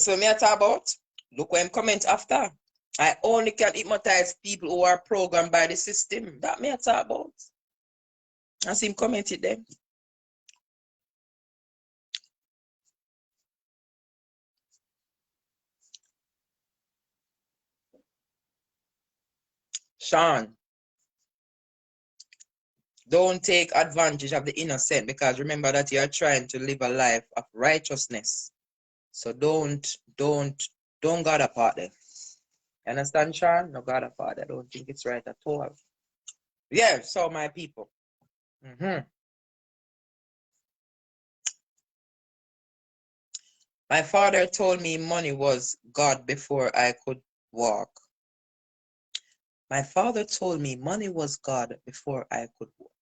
what me I talk about. Look what I'm comment after. I only can hypnotize people who are programmed by the system. That me I talk about. I see him commented there. Sean, don't take advantage of the innocent, because remember that you are trying to live a life of righteousness. So don't God apart there. You understand, Sean? No God apart. I don't think it's right at all. Yeah, so my people. My father told me money was God before I could walk. My father told me money was God before I could walk.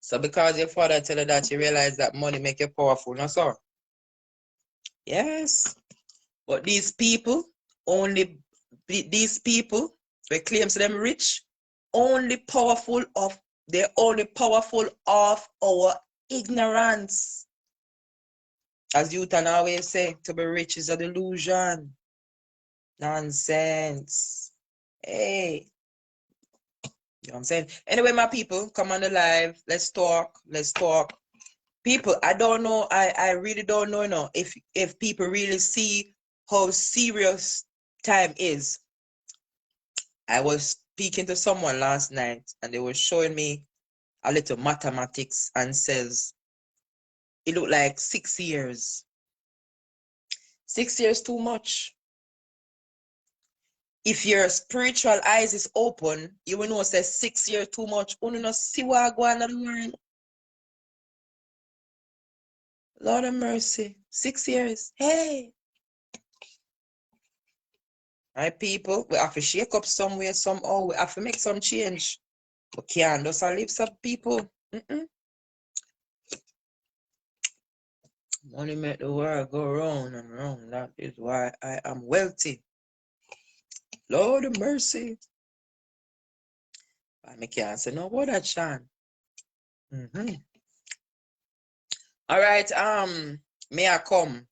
So because your father tell you that, you realize that money make you powerful, no sir? Yes. But these people, these people, they claim them rich, they're only powerful of our ignorance. As you can always say, to be rich is a delusion. Nonsense. Hey. You know what I'm saying? Anyway, my people, come on the live. Let's talk. Let's talk. People, I don't know. I really don't know, if people really see how serious time is. I was speaking to someone last night and they were showing me a little mathematics and says it looked like 6 years. 6 years too much. If your spiritual eyes is open, you will know say 6 years too much. You know see what going on. Lord of mercy. 6 years. Hey. My people, we have to shake up somewhere, somehow. We have to make some change. We can't just leave some people. Money make the world go round and round. That is why I am wealthy. Lord of mercy. I can't say no word that, Sean. All right, may I come?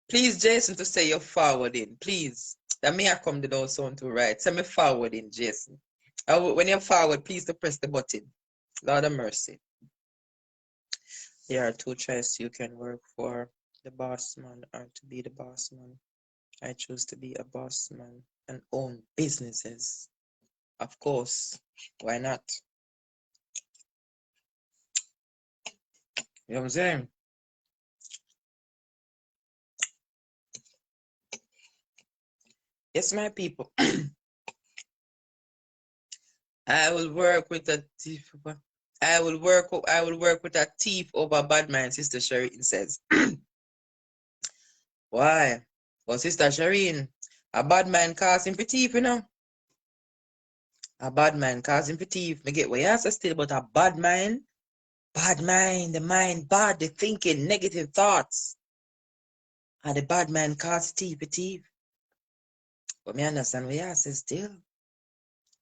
Please, Jason, to say you're forwarding. Please. That may I come to those sound to right. Send me forwarding, Jason. When you're forward, please to press the button. Lord of mercy. There are two choices you can work for: the boss man or to be the boss man. I choose to be a boss man and own businesses. Of course. Why not? You know what I'm saying? Yes, my people. I will work with a thief. I will work with a thief over bad man, Sister Shireen says. Why? Well, Sister Shireen, a bad man causing for thief, you know? A bad man causing for thief. Me get what you have to still, but a bad mind, the mind bad, the thinking, negative thoughts. And the bad man cause thief. But me understand what you have to still.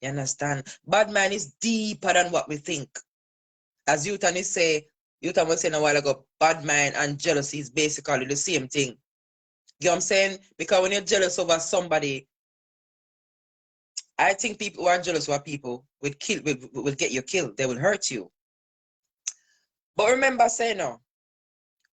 You understand? Bad man is deeper than what we think. As Yutan was saying a while ago, bad mind and jealousy is basically the same thing. You know what I'm saying? Because when you're jealous over somebody, I think people who are jealous over people will get you killed. They will hurt you. But remember, say no,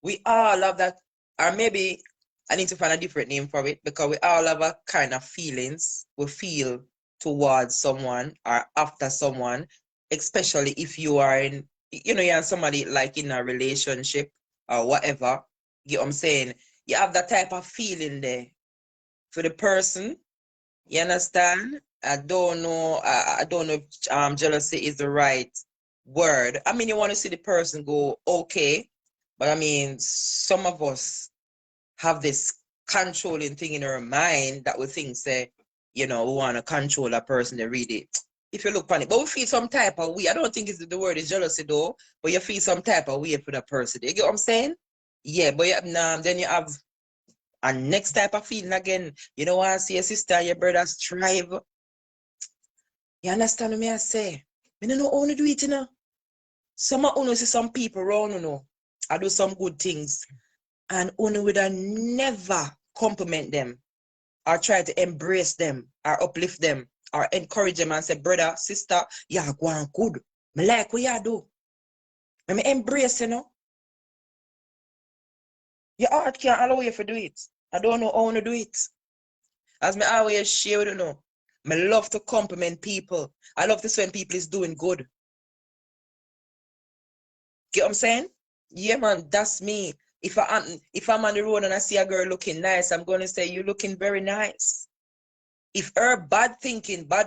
we all have that, or maybe I need to find a different name for it, because we all have a kind of feelings we feel towards someone or after someone, especially if you are in, you're somebody like in a relationship or whatever. You know what I'm saying? You have that type of feeling there for the person. You understand? I don't know if jealousy is the right word. I mean, you want to see the person go okay, but I mean, some of us have this controlling thing in our mind that we think say, we want to control a person to read it. If you look on it, but we feel some type of way. I don't think the word is jealousy though, but you feel some type of way for the person. You get what I'm saying? Yeah, but then you have a next type of feeling again. You don't want to see your sister and your brother strive. You understand what I say? I don't know how to do it, Some of see some people around, I do some good things, and would never compliment them or try to embrace them or uplift them or encourage them and say, brother, sister, yeah, go on good. Me like what you do. Me embrace, Your heart can't allow you to do it. I don't know how to do it. As me always share, you know, I love to compliment people. I love this when people is doing good. Get what I'm saying? Yeah, man, that's me. If I'm on the road and I see a girl looking nice, I'm gonna say you're looking very nice. If her bad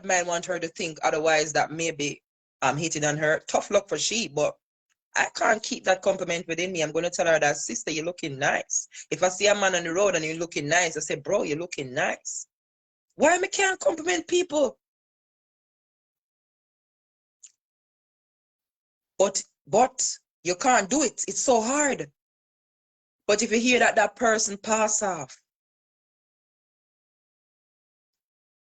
mind want her to think otherwise that maybe I'm hitting on her, tough luck for she, but I can't keep that compliment within me. I'm gonna tell her that, sister, you're looking nice. If I see a man on the road and you're looking nice, I say, bro, you're looking nice. Why me can't compliment people? But you can't do it. It's so hard. But if you hear that person pass off,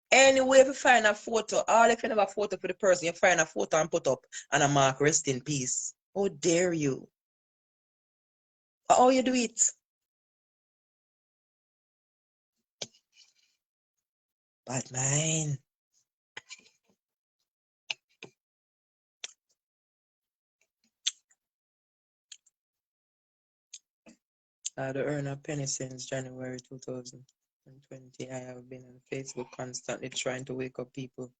anyway, if you find a photo, all if you have a photo for the person, you find a photo and put up and a mark, rest in peace. How dare you? How you do it? Bad mind. I had to earn a penny since January 2020. I have been on Facebook constantly trying to wake up people.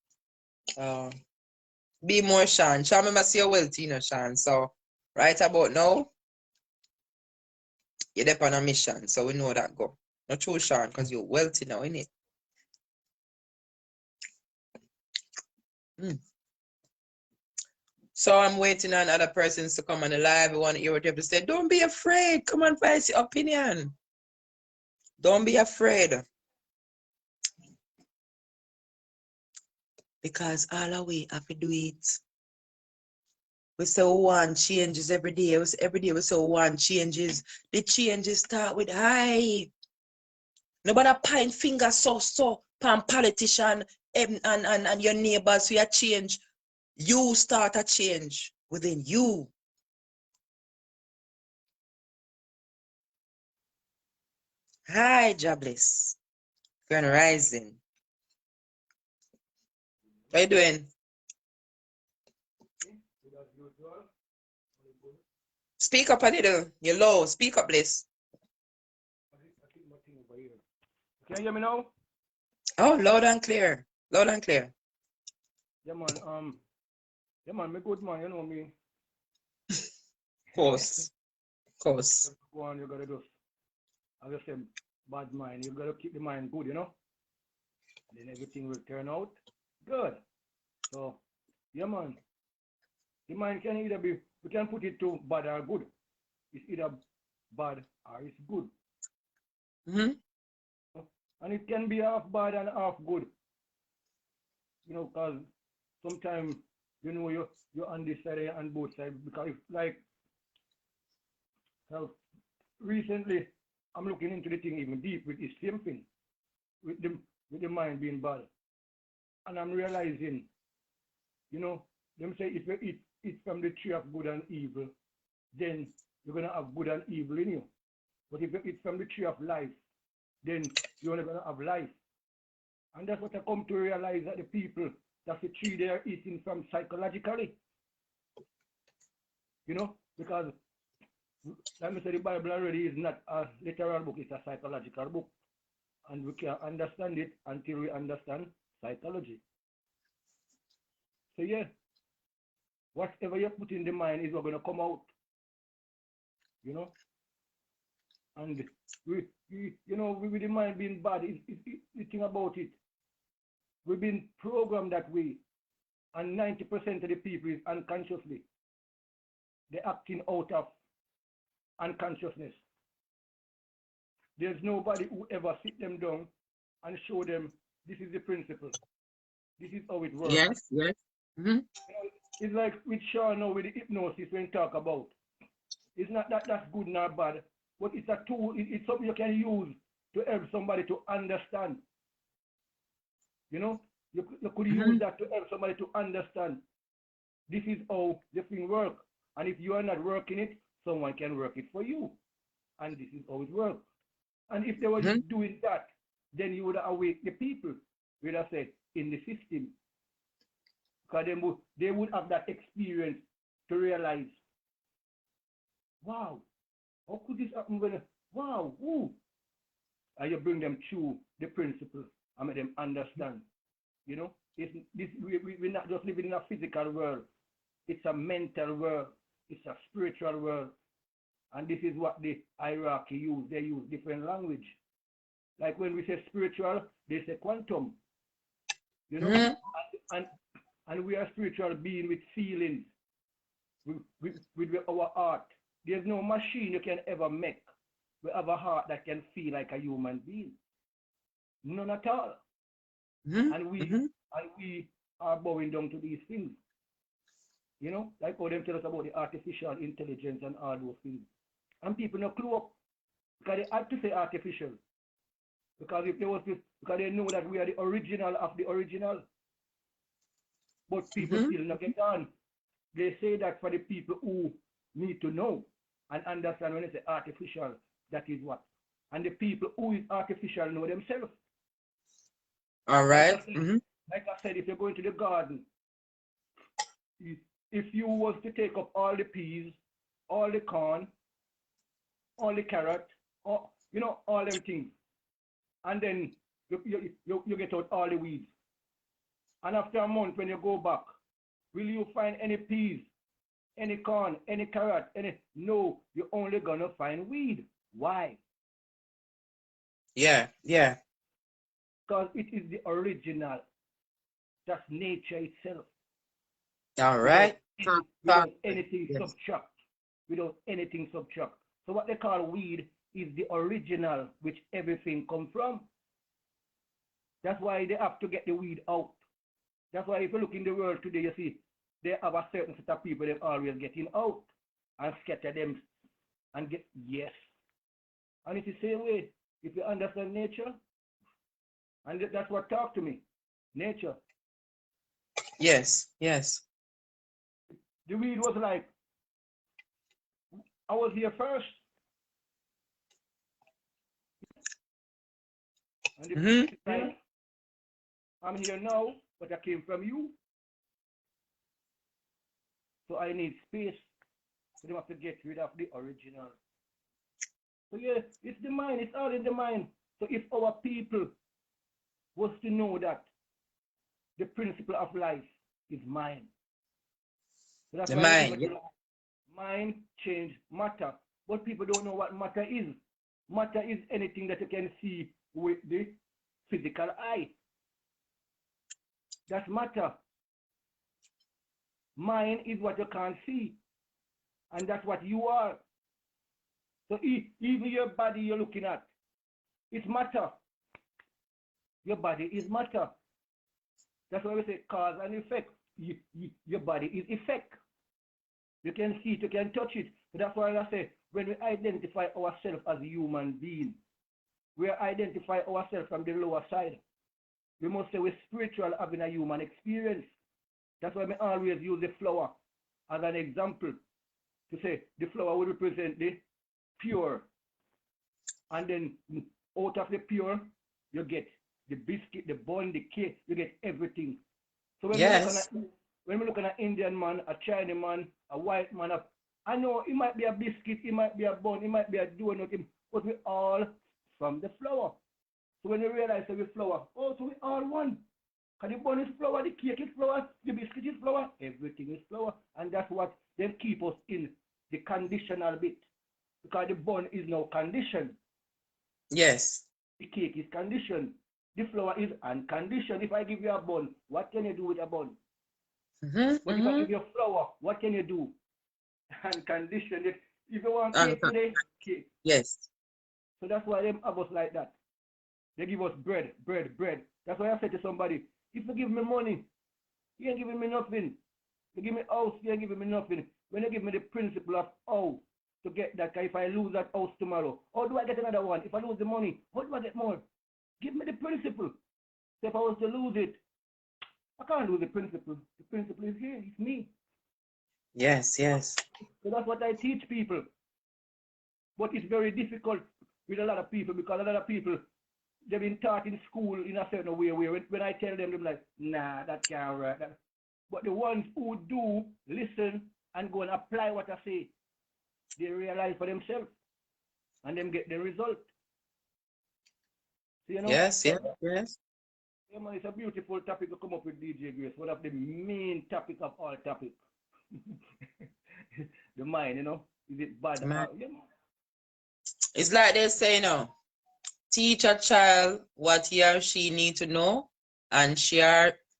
Be more Sean. Sean, remember see your wealthy, you know, Sean. So right about now, you're there on a mission. So we know that go. Not true, Sean, because you're wealthy now, innit? So I'm waiting on other persons to come on the live. I want to hear what you have to say. Don't be afraid. Come and voice your opinion. Don't be afraid. Because all our way have to do it. We say we want changes every day. Every day we say we want changes. The changes start with high. Nobody point finger so pan politician and your neighbors for your change. You start a change within you. Hi, Djgrace. Grand Rising. How you doing? Speak up a little. You're low. Speak up, Bliss. Can you hear me now? Oh, loud and clear. Loud and clear. Yeah, man, me good man, you know me. Course. Course. Go on, you gotta just, as I said, bad mind. You gotta keep the mind good, you know? Then everything will turn out good. So, yeah, man. The mind can either be, we can put it to bad or good. It's either bad or it's good. Mm-hmm. And it can be half bad and half good. You know, because sometimes, you know, you're on this side and both sides. Because if, like, recently, I'm looking into the thing even deep with the same thing, with the mind being bad. And I'm realizing, you know, them say if you eat from the tree of good and evil, then you're gonna have good and evil in you. But if you eat from the tree of life, then you're only gonna have life. And that's what I come to realize, that the people, that's the tree they are eating from psychologically. You know, because like I said, the Bible already is not a literal book, it's a psychological book. And we can't understand it until we understand psychology. So yeah, whatever you put in the mind is what's going to come out. You know? And with the mind being bad, the thing about it, we've been programmed that way. And 90% of the people is unconsciously. They're acting out of unconsciousness. There's nobody who ever sit them down and show them this is the principle. This is how it works. Yes, yes. Mm-hmm. It's like with Sean now with the hypnosis when talk about. It's not that that's good nor bad, but it's a tool. It's something you can use to help somebody to understand. You know, you could use that to help somebody to understand. This is how the thing works. And if you are not working it, someone can work it for you. And this is how it works. And if they were doing that, then you would awake the people, would have said, in the system. Because they would have that experience to realize, wow, how could this happen? Wow, ooh. And you bring them through the principle. and make them understand. You know, we're not just living in a physical world. It's a mental world. It's a spiritual world. And this is what the hierarchy use. They use different language. Like when we say spiritual, they say quantum. You know, and we are spiritual being with feelings, with our heart. There's no machine you can ever make. We have a heart that can feel like a human being. None at all. And we are bowing down to these things. You know, like how them tell us about the artificial intelligence and all those things. And people no clue up because they had to say artificial. Because if they was to, because they know that we are the original of the original. But people still not get on. They say that for the people who need to know and understand when they say artificial, that is what. And the people who is artificial know themselves. All right. Like I said, if you're going to the garden, if you was to take up all the peas, all the corn, all the carrot, all, you know, all them things, and then you get out all the weeds. And after a month, when you go back, will you find any peas, any corn, any carrot, any? No, you're only gonna find weed. Why? Yeah. Because it is the original. That's nature itself. All right. Without anything subtract. Without anything subtract. So what they call weed is the original, which everything comes from. That's why they have to get the weed out. That's why if you look in the world today, you see, they have a certain set of people that always getting out and scatter them and get, yes. And it's the same way, if you understand nature, and that's what talk to me, nature. Yes. The weed was like, I was here first. And the like, I'm here now, but I came from you. So I need space. So they have to get rid of the original. So yeah, it's the mind, it's all in the mind. So if our people was to know that the principle of life is mind. So that's The why mind. Mind change matter. But people don't know what matter is. Matter is anything that you can see with the physical eye. That's matter. Mind is what you can't see. And that's what you are. So even your body you're looking at, it's matter. Your body is matter. That's why we say cause and effect. Your body is effect. You can see it, you can touch it. So that's why I say when we identify ourselves as a human being, we identify ourselves from the lower side. We must say we're spiritual having a human experience. That's why I always use the flower as an example to say the flower will represent the pure. And then out of the pure, you get the biscuit, the bun, the cake, you get everything. So when we look at an Indian man, a Chinese man, a white man, I know it might be a biscuit, it might be a bun, it might be a donut, but we all from the flour. So when you realize that we flour, oh, so we all one. Because the bun is flour, the cake is flour, the biscuit is flour, everything is flour. And that's what then keep us in the conditional bit. Because the bun is now conditioned. Yes. The cake is conditioned. The flour is unconditioned. If I give you a bun, what can you do with a bun? But if I give you flour, what can you do? Unconditioned. If you want cake today, cake. Yes. So that's why them have us like that. They give us bread. That's why I said to somebody, if you give me money, you ain't giving me nothing. You give me house, you ain't giving me nothing. When you give me the principle of how to get that, if I lose that house tomorrow, how do I get another one? If I lose the money, how do I get more? Give me the principle. So if I was to lose it, I can't lose the principle. The principle is here, it's me. Yes. So that's what I teach people. But it's very difficult with a lot of people because a lot of people, they've been taught in school in a certain way where when I tell them, they're like, nah, that can't work. But the ones who do listen and go and apply what I say, they realize for themselves and then get the result. So, you know, Yes. Yeah, man, it's a beautiful topic to come up with Djgrace. One of the main topic of all topics. The mind, you know, is it bad? Man. Yeah. It's like they say, teach a child what he or she need to know, and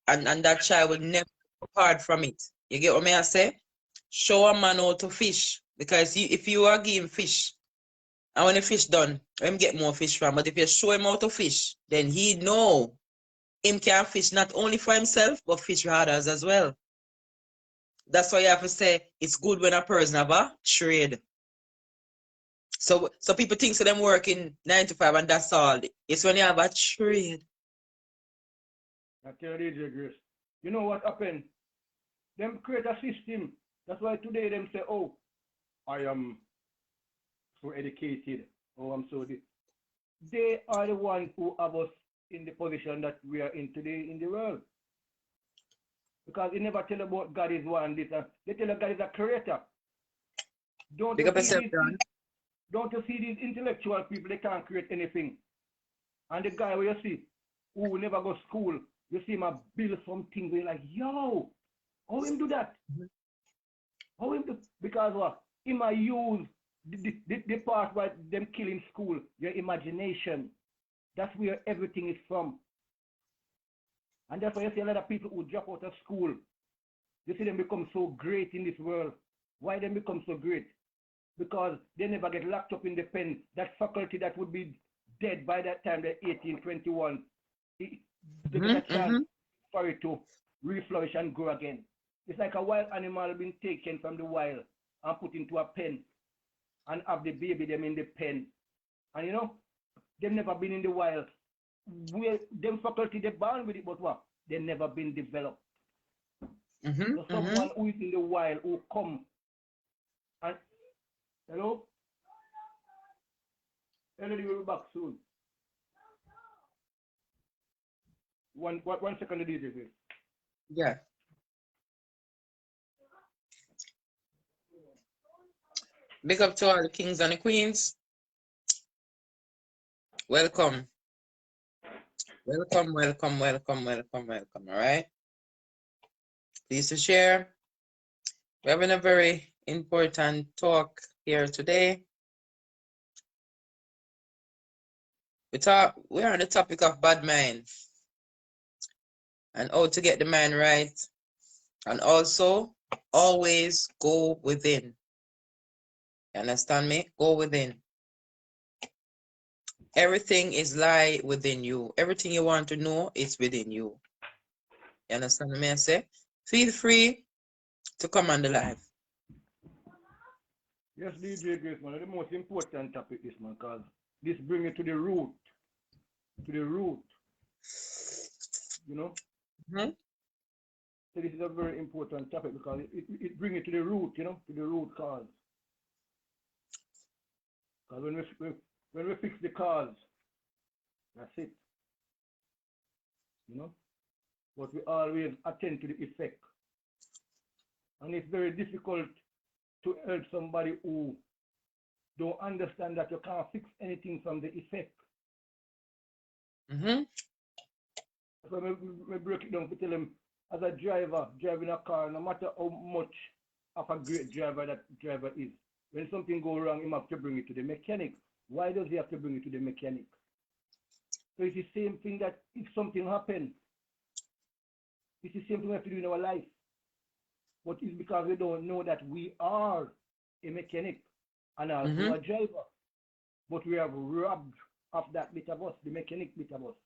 and that child will never depart from it. You get what I say? Show a man how to fish, because if you are giving fish, and when the fish done, him get more fish from. But if you show him how to fish, then he know him can fish not only for himself, but fish for others as well. That's why you have to say it's good when a person have a trade. So people think so them working 9 to 5 and that's all. It's when you have a trade. I tell you, Djgrace. You know what happened? Them create a system. That's why today them say, oh, I am so educated. Oh, I'm so this. They are the ones who have us in the position that we are in today in the world. Because they never tell about God is one, this. They tell you God is a creator. Don't you see these intellectual people, they can't create anything. And the guy where you see, who never go to school, you see him build something where you're like, yo, how him do that? How him do? Because what? He might use the part where them kill in school, your imagination. That's where everything is from. And that's why you see a lot of people who drop out of school. You see them become so great in this world. Why they become so great? Because they never get locked up in the pen. That faculty that would be dead by that time, they're 18, 21. They get a chance for it to reflourish and grow again. It's like a wild animal being taken from the wild and put into a pen and have the baby them in the pen. And you know, they've never been in the wild. Them faculty, they're born with it, but what? They've never been developed. So someone who is in the wild, who come and, hello? Hello, we'll be back soon. One second, DJ. Yeah. Big up to all the kings and the queens. Welcome. Welcome. All right. Please to share. We're having a very important talk here today. We're on the topic of bad mind and how to get the mind right, and also always go within. You understand me? Go within. Everything is lie within you. Everything you want to know is within you. You understand me? I say, feel free to come on the live. Yes, Djgrace, man, the most important topic is, man, because this brings it to the root. You know? So this is a very important topic because it brings it to the root, you know, to the root cause. Because when we fix the cause, that's it. You know? But we always attend to the effect. And it's very difficult to help somebody who don't understand that you can't fix anything from the effect. So we break it down to tell them, as a driver, driving a car, no matter how much of a great driver that driver is, when something goes wrong, he have to bring it to the mechanic. Why does he have to bring it to the mechanic? So it's the same thing that if something happens, it's the same thing we have to do in our life. But it's because we don't know that we are a mechanic and also a driver. But we have robbed of that bit of us, the mechanic bit of us.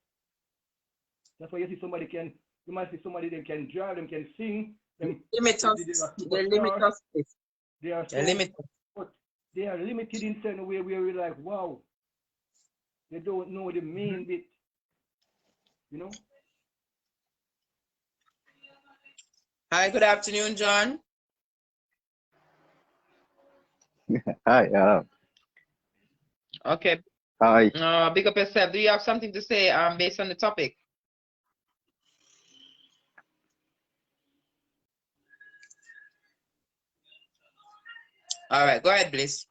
That's why you see somebody you might see somebody that can drive, them can sing. Them, limit us. They limit us. But they are limited in certain way where we're like, wow, they don't know the main bit, you know? Hi, good afternoon, John. Hi. Okay. Hi. Big up yourself. Do you have something to say based on the topic? All right, go ahead, please.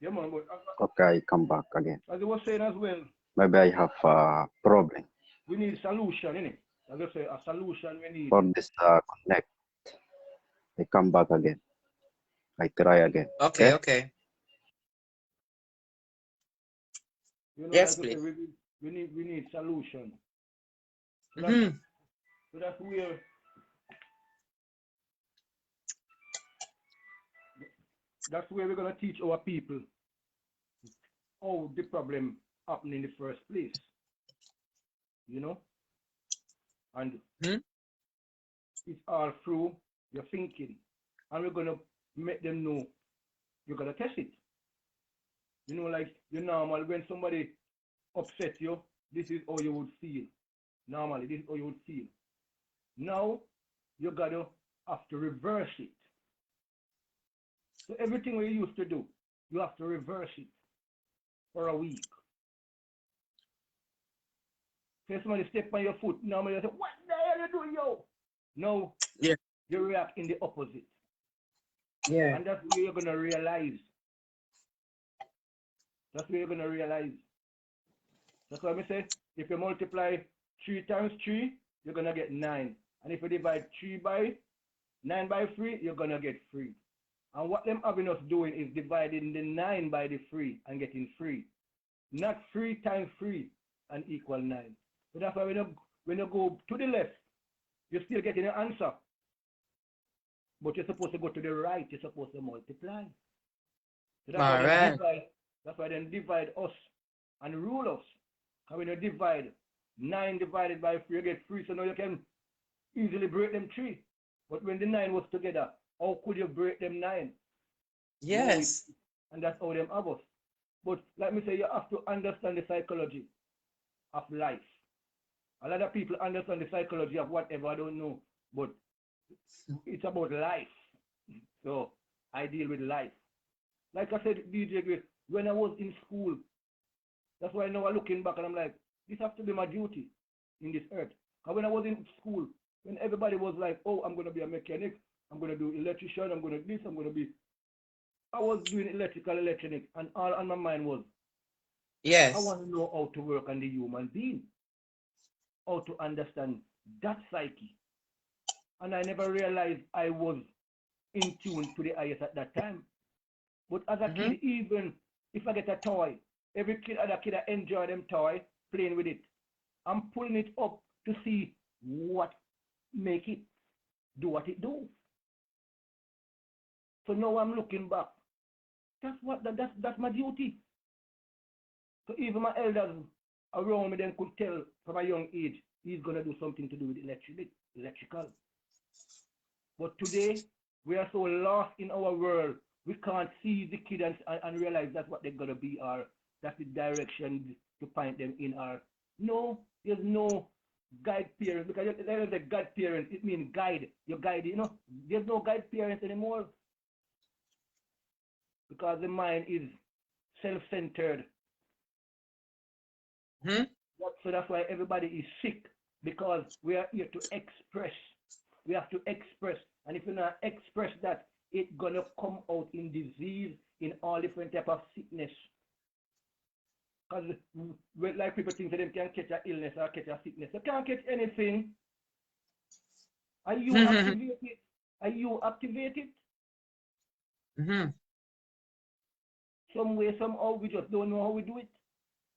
Yeah, man. Okay, come back again. As I was saying as well. Maybe I have a problem. we need solution, innit? As I say, a solution we need. For this connect, I come back again. I try again. Okay. You know, Yes, like I say, please. we need solution. So Mm-hmm. that's where we're gonna teach our people how the problem happened in the first place. You know? And Mm-hmm. it's all through your thinking. And we're gonna make them know you're gonna test it. You know, like the normal when somebody upset you, this is how you would feel. Normally, this is how you would feel. Now you gotta have to reverse it. So everything we used to do, you have to reverse it for a week. Say somebody step on your foot, normally you say, what the hell are you doing, yo? No, Yeah. you react in the opposite. Yeah. And that's where you're gonna realize. That's where you're gonna realize. That's why I say, if you multiply 3 times 3, you're gonna get 9. And if you divide 9 by 3, you're gonna get 3. And what them having us doing is dividing the 9 by the 3 and getting 3. Not 3 times 3 and equal 9. So that's why when you go to the left, you're still getting an answer. But you're supposed to go to the right, you're supposed to multiply. So that's why they divide, that's why they divide us and rule us. And when you divide 9 divided by 3, you get 3, so now you can easily break them 3. But when the 9 was together, how could you break them 9? Yes. No, and that's how them have us. But like me say, you have to understand the psychology of life. A lot of people understand the psychology of whatever, I don't know. But it's about life. So I deal with life. Like I said, Djgrace, when I was in school, that's why now I'm looking back and I'm like, this has to be my duty in this earth. And when I was in school, when everybody was like, oh, I'm going to be a mechanic, I'm going to do electrician, I'm going to this, I'm going to be, I was doing electronic, and all on my mind was, Yes. I want to know how to work on the human being, how to understand that psyche. And I never realized I was in tune to the highest at that time. But as a kid, even if I get a toy, every kid, other kid, I enjoy them toy, playing with it. I'm pulling it up to see what make it do what it do. So now I'm looking back. That's my duty. So even my elders around me then could tell from a young age he's gonna do something to do with electrical. But today we are so lost in our world, we can't see the kid and realize that's what they're gonna be, or that's the direction to point them in. Or no, there's no guide parents, because there's a guide parents, it means guide. You guide, you know, there's no guide parents anymore. Because the mind is self-centered. So that's why everybody is sick, because we are here to express. We have to express. And if you not express that, it's going to come out in disease, in all different type of sickness. Because like people think that they can catch an illness or catch a sickness. You can't catch anything. Are you activated? Are you activated? Some way, somehow, we just don't know how we do it.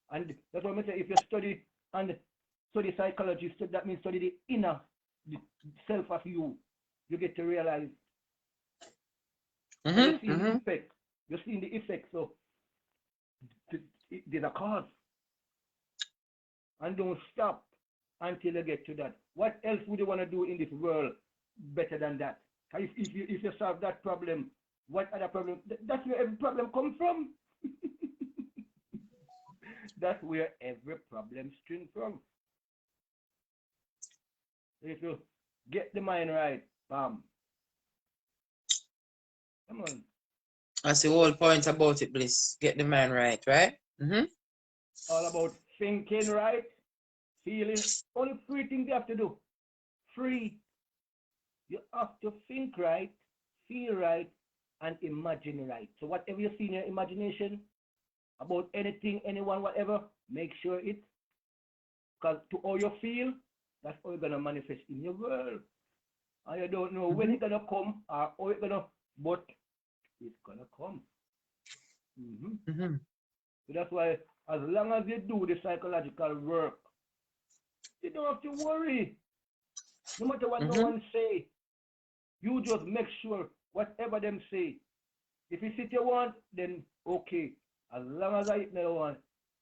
And that's why I say, if you study psychology, that means study the inner self of you, you get to realize. You see the effect. You're seeing the effect. So there's a cause. And don't stop until you get to that. What else would you want to do in this world better than that? If you solve that problem, what other problem? That's where every problem comes from. That's where every problem springs from. If you get the mind right, bam. Come on. That's the whole point about it, Bliss. Get the mind right, right? All about thinking right, feeling. Only 3 things you have to do. 3. You have to think right, feel right, and imagine right. So whatever you see in your imagination about anything, anyone, whatever, make sure it Because to how you feel, that's how you're going to manifest in your world. And you don't know when it's going to come or how it's going to, but it's going to come. So that's why, as long as you do the psychological work, you don't have to worry. No matter what no one say, you just make sure whatever them say. If it's it you want, then okay. As long as I no want,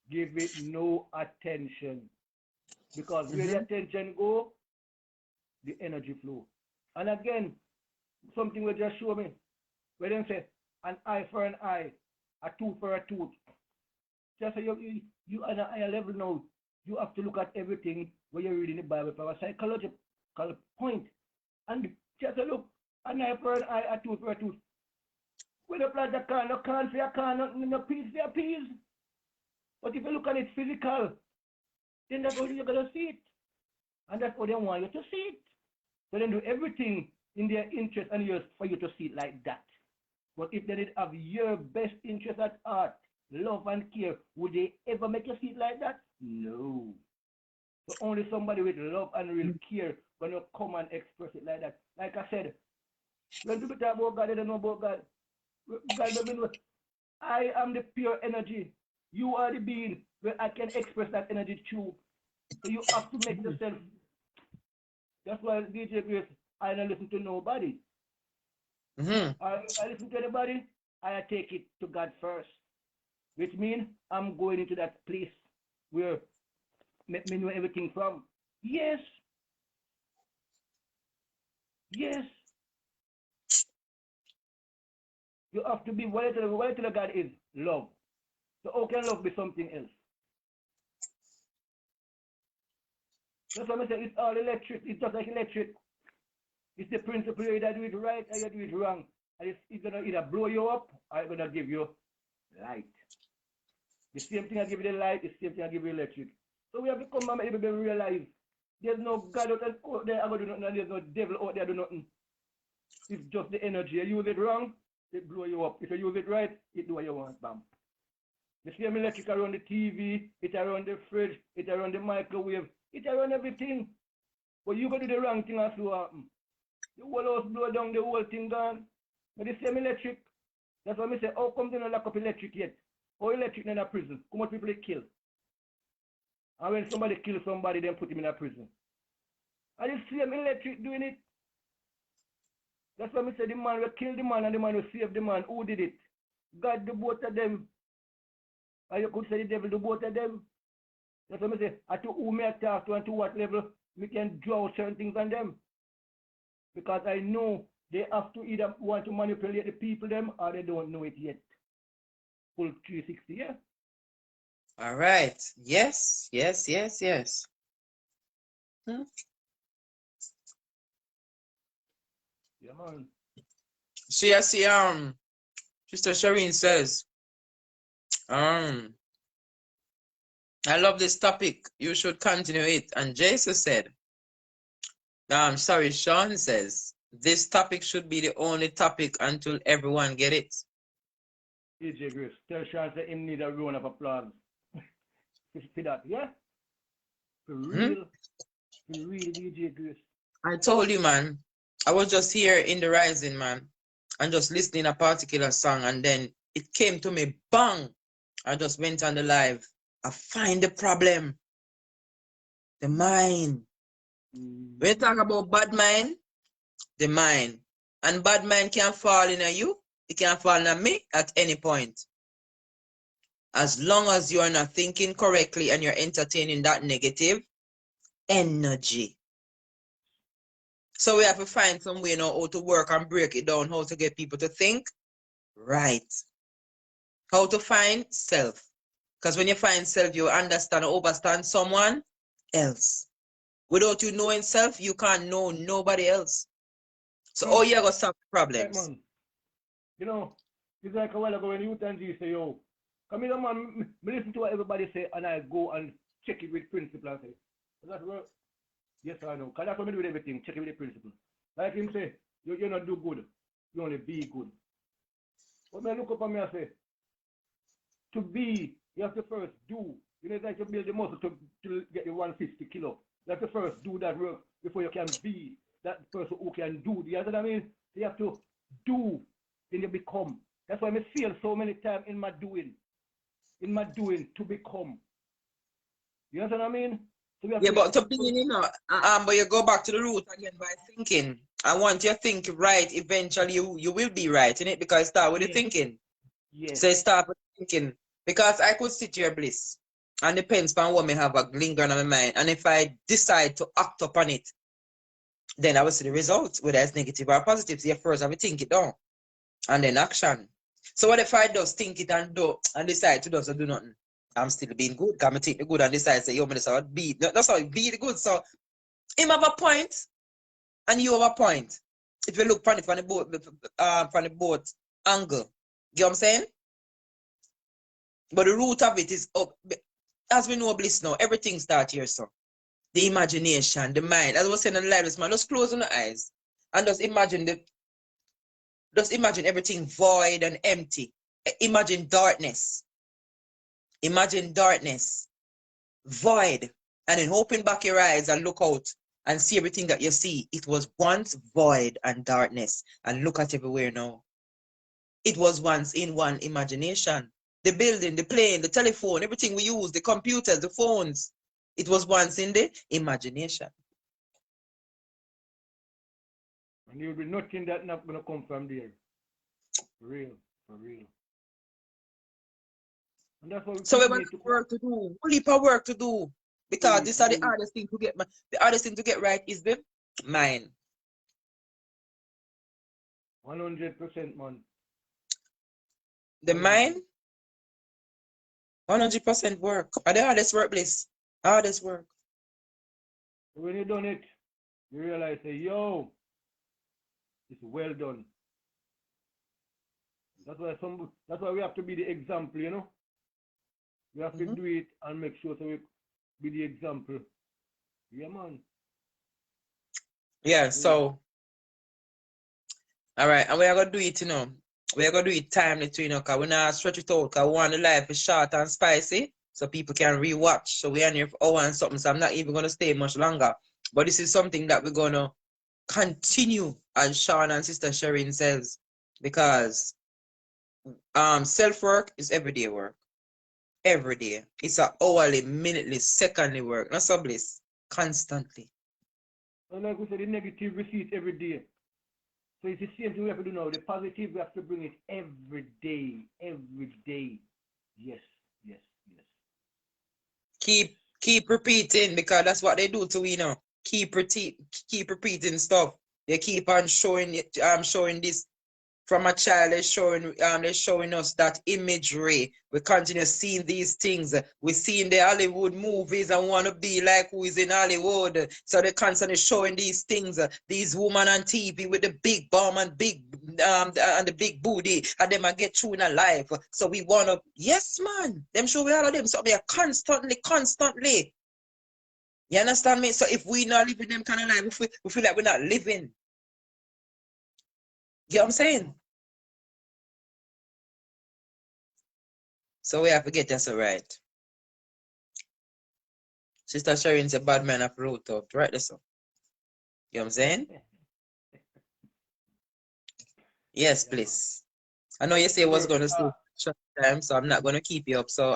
give it no attention. Because where the attention go, the energy flow. And again, something will just show me. Where they say, an eye for an eye, a tooth for a tooth. Just so you are at a higher level now. You have to look at everything when you're reading the Bible from a psychological point. And just look, an eye for an eye, a tooth for a tooth. When you apply the can, no can for a can, no piece for a piece. But if you look at it physical, then that's how you're going to see it. And that's how they want you to see it. So then do everything in their interest and yours for you to see it like that. But if they did have your best interest at heart, love and care, would they ever make you see it like that? No. So only somebody with love and real care when you come and express it like that. Like I said, when people talk about God, they don't know about God. God doesn't know. I am the pure energy. You are the being where I can express that energy through. So you have to make yourself. That's why Djgrace, I don't listen to nobody. I listen to anybody, I take it to God first. Which means I'm going into that place where me know everything from. Yes. Yes. You have to be what God is love. So how can love be something else? That's why I say it's all electric. It's just like electric. It's the principle. You either do it right or you do it wrong. And it's gonna either blow you up or it's gonna give you light. The same thing I give you the light, the same thing I give you electric. So we have to come and make people realize there's no God out there I'm gonna do nothing, and there's no devil out there do nothing. It's just the energy. You use it wrong, it blow you up. If you use it right, it do what you want, bam. The same electric around the TV, it around the fridge, it around the microwave, it around everything. But you go do the wrong thing and so happen. The whole house blow down, the whole thing gone. But the same electric. That's why I say, how come they don't lock up electric yet? Or electric in a prison? How much people they kill? And when somebody kills somebody, then put him in a prison. And the same electric doing it. That's why I say the man will kill the man and the man will save the man. Who did it? God do both of them. And you could say the devil do both of them. That's why I say, at to who may I talk to and to what level we can draw certain things on them. Because I know they have to either want to manipulate the people them or they don't know it yet. Full 360, yeah? All right. Yes. Yeah, man. See, I see, Sister Shireen says, I love this topic. You should continue it. And Jason said, Sean says, this topic should be the only topic until everyone get it. Djgrace, tell Sean that him need a round of applause. See that, yeah? For real, Djgrace. I told you, man, I was just here in the rising, man, and just listening a particular song, and then it came to me, bang! I just went on the live. I find the problem. The mind. When you talk about bad mind, the mind. And bad mind can fall in you, it can fall in me at any point. As long as you are not thinking correctly and you're entertaining that negative energy. So we have to find some way now how to work and break it down, how to get people to think right. How to find self. Because when you find self, you understand or understand someone else. Without you knowing self, you can't know nobody else. So all you got some problems. Right, man. You know, it's like a while ago when you and G say, yo, come here, man, me listen to what everybody say and I go and check it with principle and say, that's what, yes I know. Because that's what I do with everything, check it with the principle. Like him say, you're not do good, you only be good. But when I look up on me and say, to be, you have to first do. You know, like to build the muscle to get the 150 kilo. You have to first do that work before you can be that person who can do. You know what I mean? You have to do, then you become. That's why I fail so many times in my doing to become. You know what I mean? So Yeah, but to being, but you go back to the root again by thinking. And once you think right, eventually you will be right in it because it start with the thinking. Yes. So it start with thinking. Because I could sit here bliss. And depends on what may have a lingering on my mind. And if I decide to act upon it, then I will see the results, whether it's negative or positive. So first I will think it down. And then action. So what if I just think it and decide to just do nothing? I'm still being good. Because I take the good and decide say, yo, that's how it be. That's how it be the good. So him have a point and you have a point. If you look from the boat angle. You know what I'm saying? But the root of it is up. As we know, bliss now, everything starts here, so. The imagination, the mind. As I was saying in the live, man, just close your eyes and just imagine everything void and empty. Imagine darkness. Imagine darkness. Void. And then open back your eyes and look out and see everything that you see. It was once void and darkness. And look at everywhere now. It was once in one imagination. The building, the plane, the telephone, everything we use, the computers, the phones. It was once in the imagination. And there will be nothing that's not going to come from there. For real. And that's what So we have work to do. Whole heap of work to do. Because this is the hardest thing to get. The hardest thing to get right is the mind. 100%, man. The mind, 100% work. And the hardest work, bliss. Hardest work. When you done it, you realize, say, yo, it's well done. That's why we have to be the example, you know. We have to do it and make sure so we be the example. Yeah, man. Yeah, so all right, and we are gonna do it, you know. We are gonna do it timely too, you know, because we're not stretch it out because we want the life is short and spicy so people can rewatch. So we're on here for hour and something, so I'm not even gonna stay much longer. But this is something that we're gonna continue, as Sean and Sister Shireen says, because self-work is everyday work. Every day. It's a hourly, minutely, secondly work. Not so bliss. Constantly. And like we said, the negative receipt every day. So it's the same thing we have to do now. The positive, we have to bring it every day. Every day. Yes. Keep repeating, because that's what they do to we know. Keep repeating stuff. They keep on showing this from a child. They're showing us that imagery. We continue seeing these things. We see in the Hollywood movies and want to be like who is in Hollywood. So they're constantly showing these things. These women on TV with the big bum and the big booty, and them I get through in a life. So we want to, yes, man. Them show we all of them. So we are constantly. You understand me? So if we not living them kind of life, we feel like we're not living. You know what I'm saying? So we have to get this right. Sister Shireen's a bad man of root out. Right this up. You know what I'm saying? Yes, please. I know you say I was gonna stay short time, so I'm not gonna keep you up. So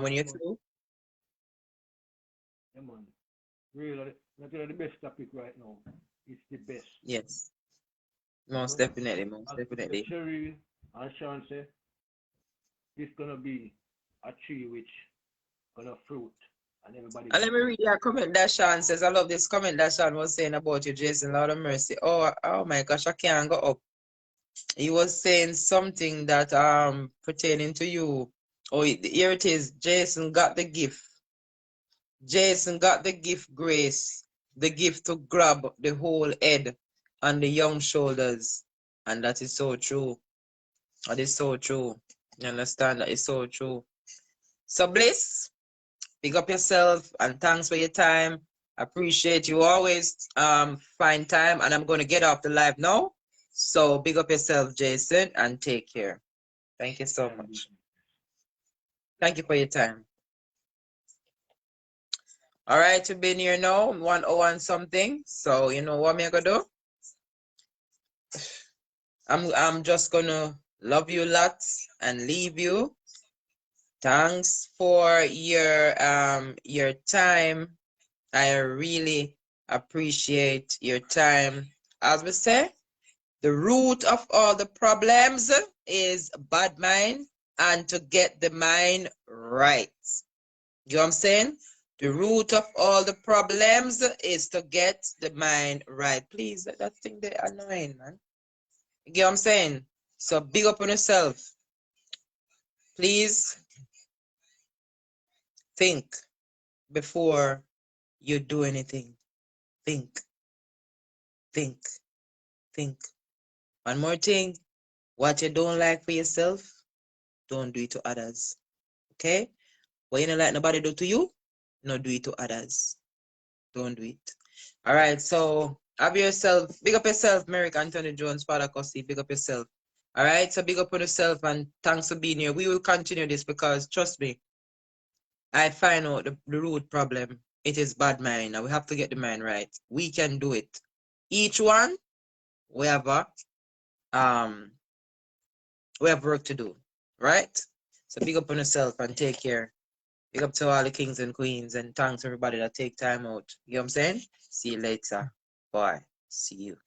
when you're through. Yeah, man. Really, that's the best topic right now. It's the best. Yes. Most definitely. Sherry and Sean say, it's gonna be a tree which gonna fruit and everybody. And let me read your comment that Sean says. I love this comment that Sean was saying about you, Jason. Lord of mercy. Oh my gosh, I can't go up. He was saying something that pertaining to you. Oh, here it is. Jason got the gift. Jason got the gift, Grace. The gift to grab the whole head and the young shoulders. And that is so true. That is so true. You understand? That is so true. So Bliss, pick up yourself and thanks for your time. Appreciate you always find time, and I'm going to get off the live now. So big up yourself, Jason, and take care. Thank you so much. Thank you for your time. All right, you've been here now, 1 hour and something. So you know what me gonna do? I'm just gonna love you lots and leave you. Thanks for your time. I really appreciate your time. As we say, the root of all the problems is bad mind and to get the mind right. You know what I'm saying? The root of all the problems is to get the mind right. Please, that thing they annoying, man. You get what I'm saying? So big up on yourself. Please think before you do anything. Think, think, think. One more thing, what you don't like for yourself, don't do it to others. Okay? What you don't like nobody do to you, no do it to others. Don't do it. All right, so have yourself, big up yourself, Merrick Anthony Jones, Father Cossi, big up yourself. All right, so big up on yourself and thanks for being here. We will continue this because trust me, I find out the root problem. It is bad mind, and we have to get the mind right. We can do it. Each one, we have work to do, right? So big up on yourself and take care. Big up to all the kings and queens and thanks everybody that take time out. You know what I'm saying? See you later. Bye. See you.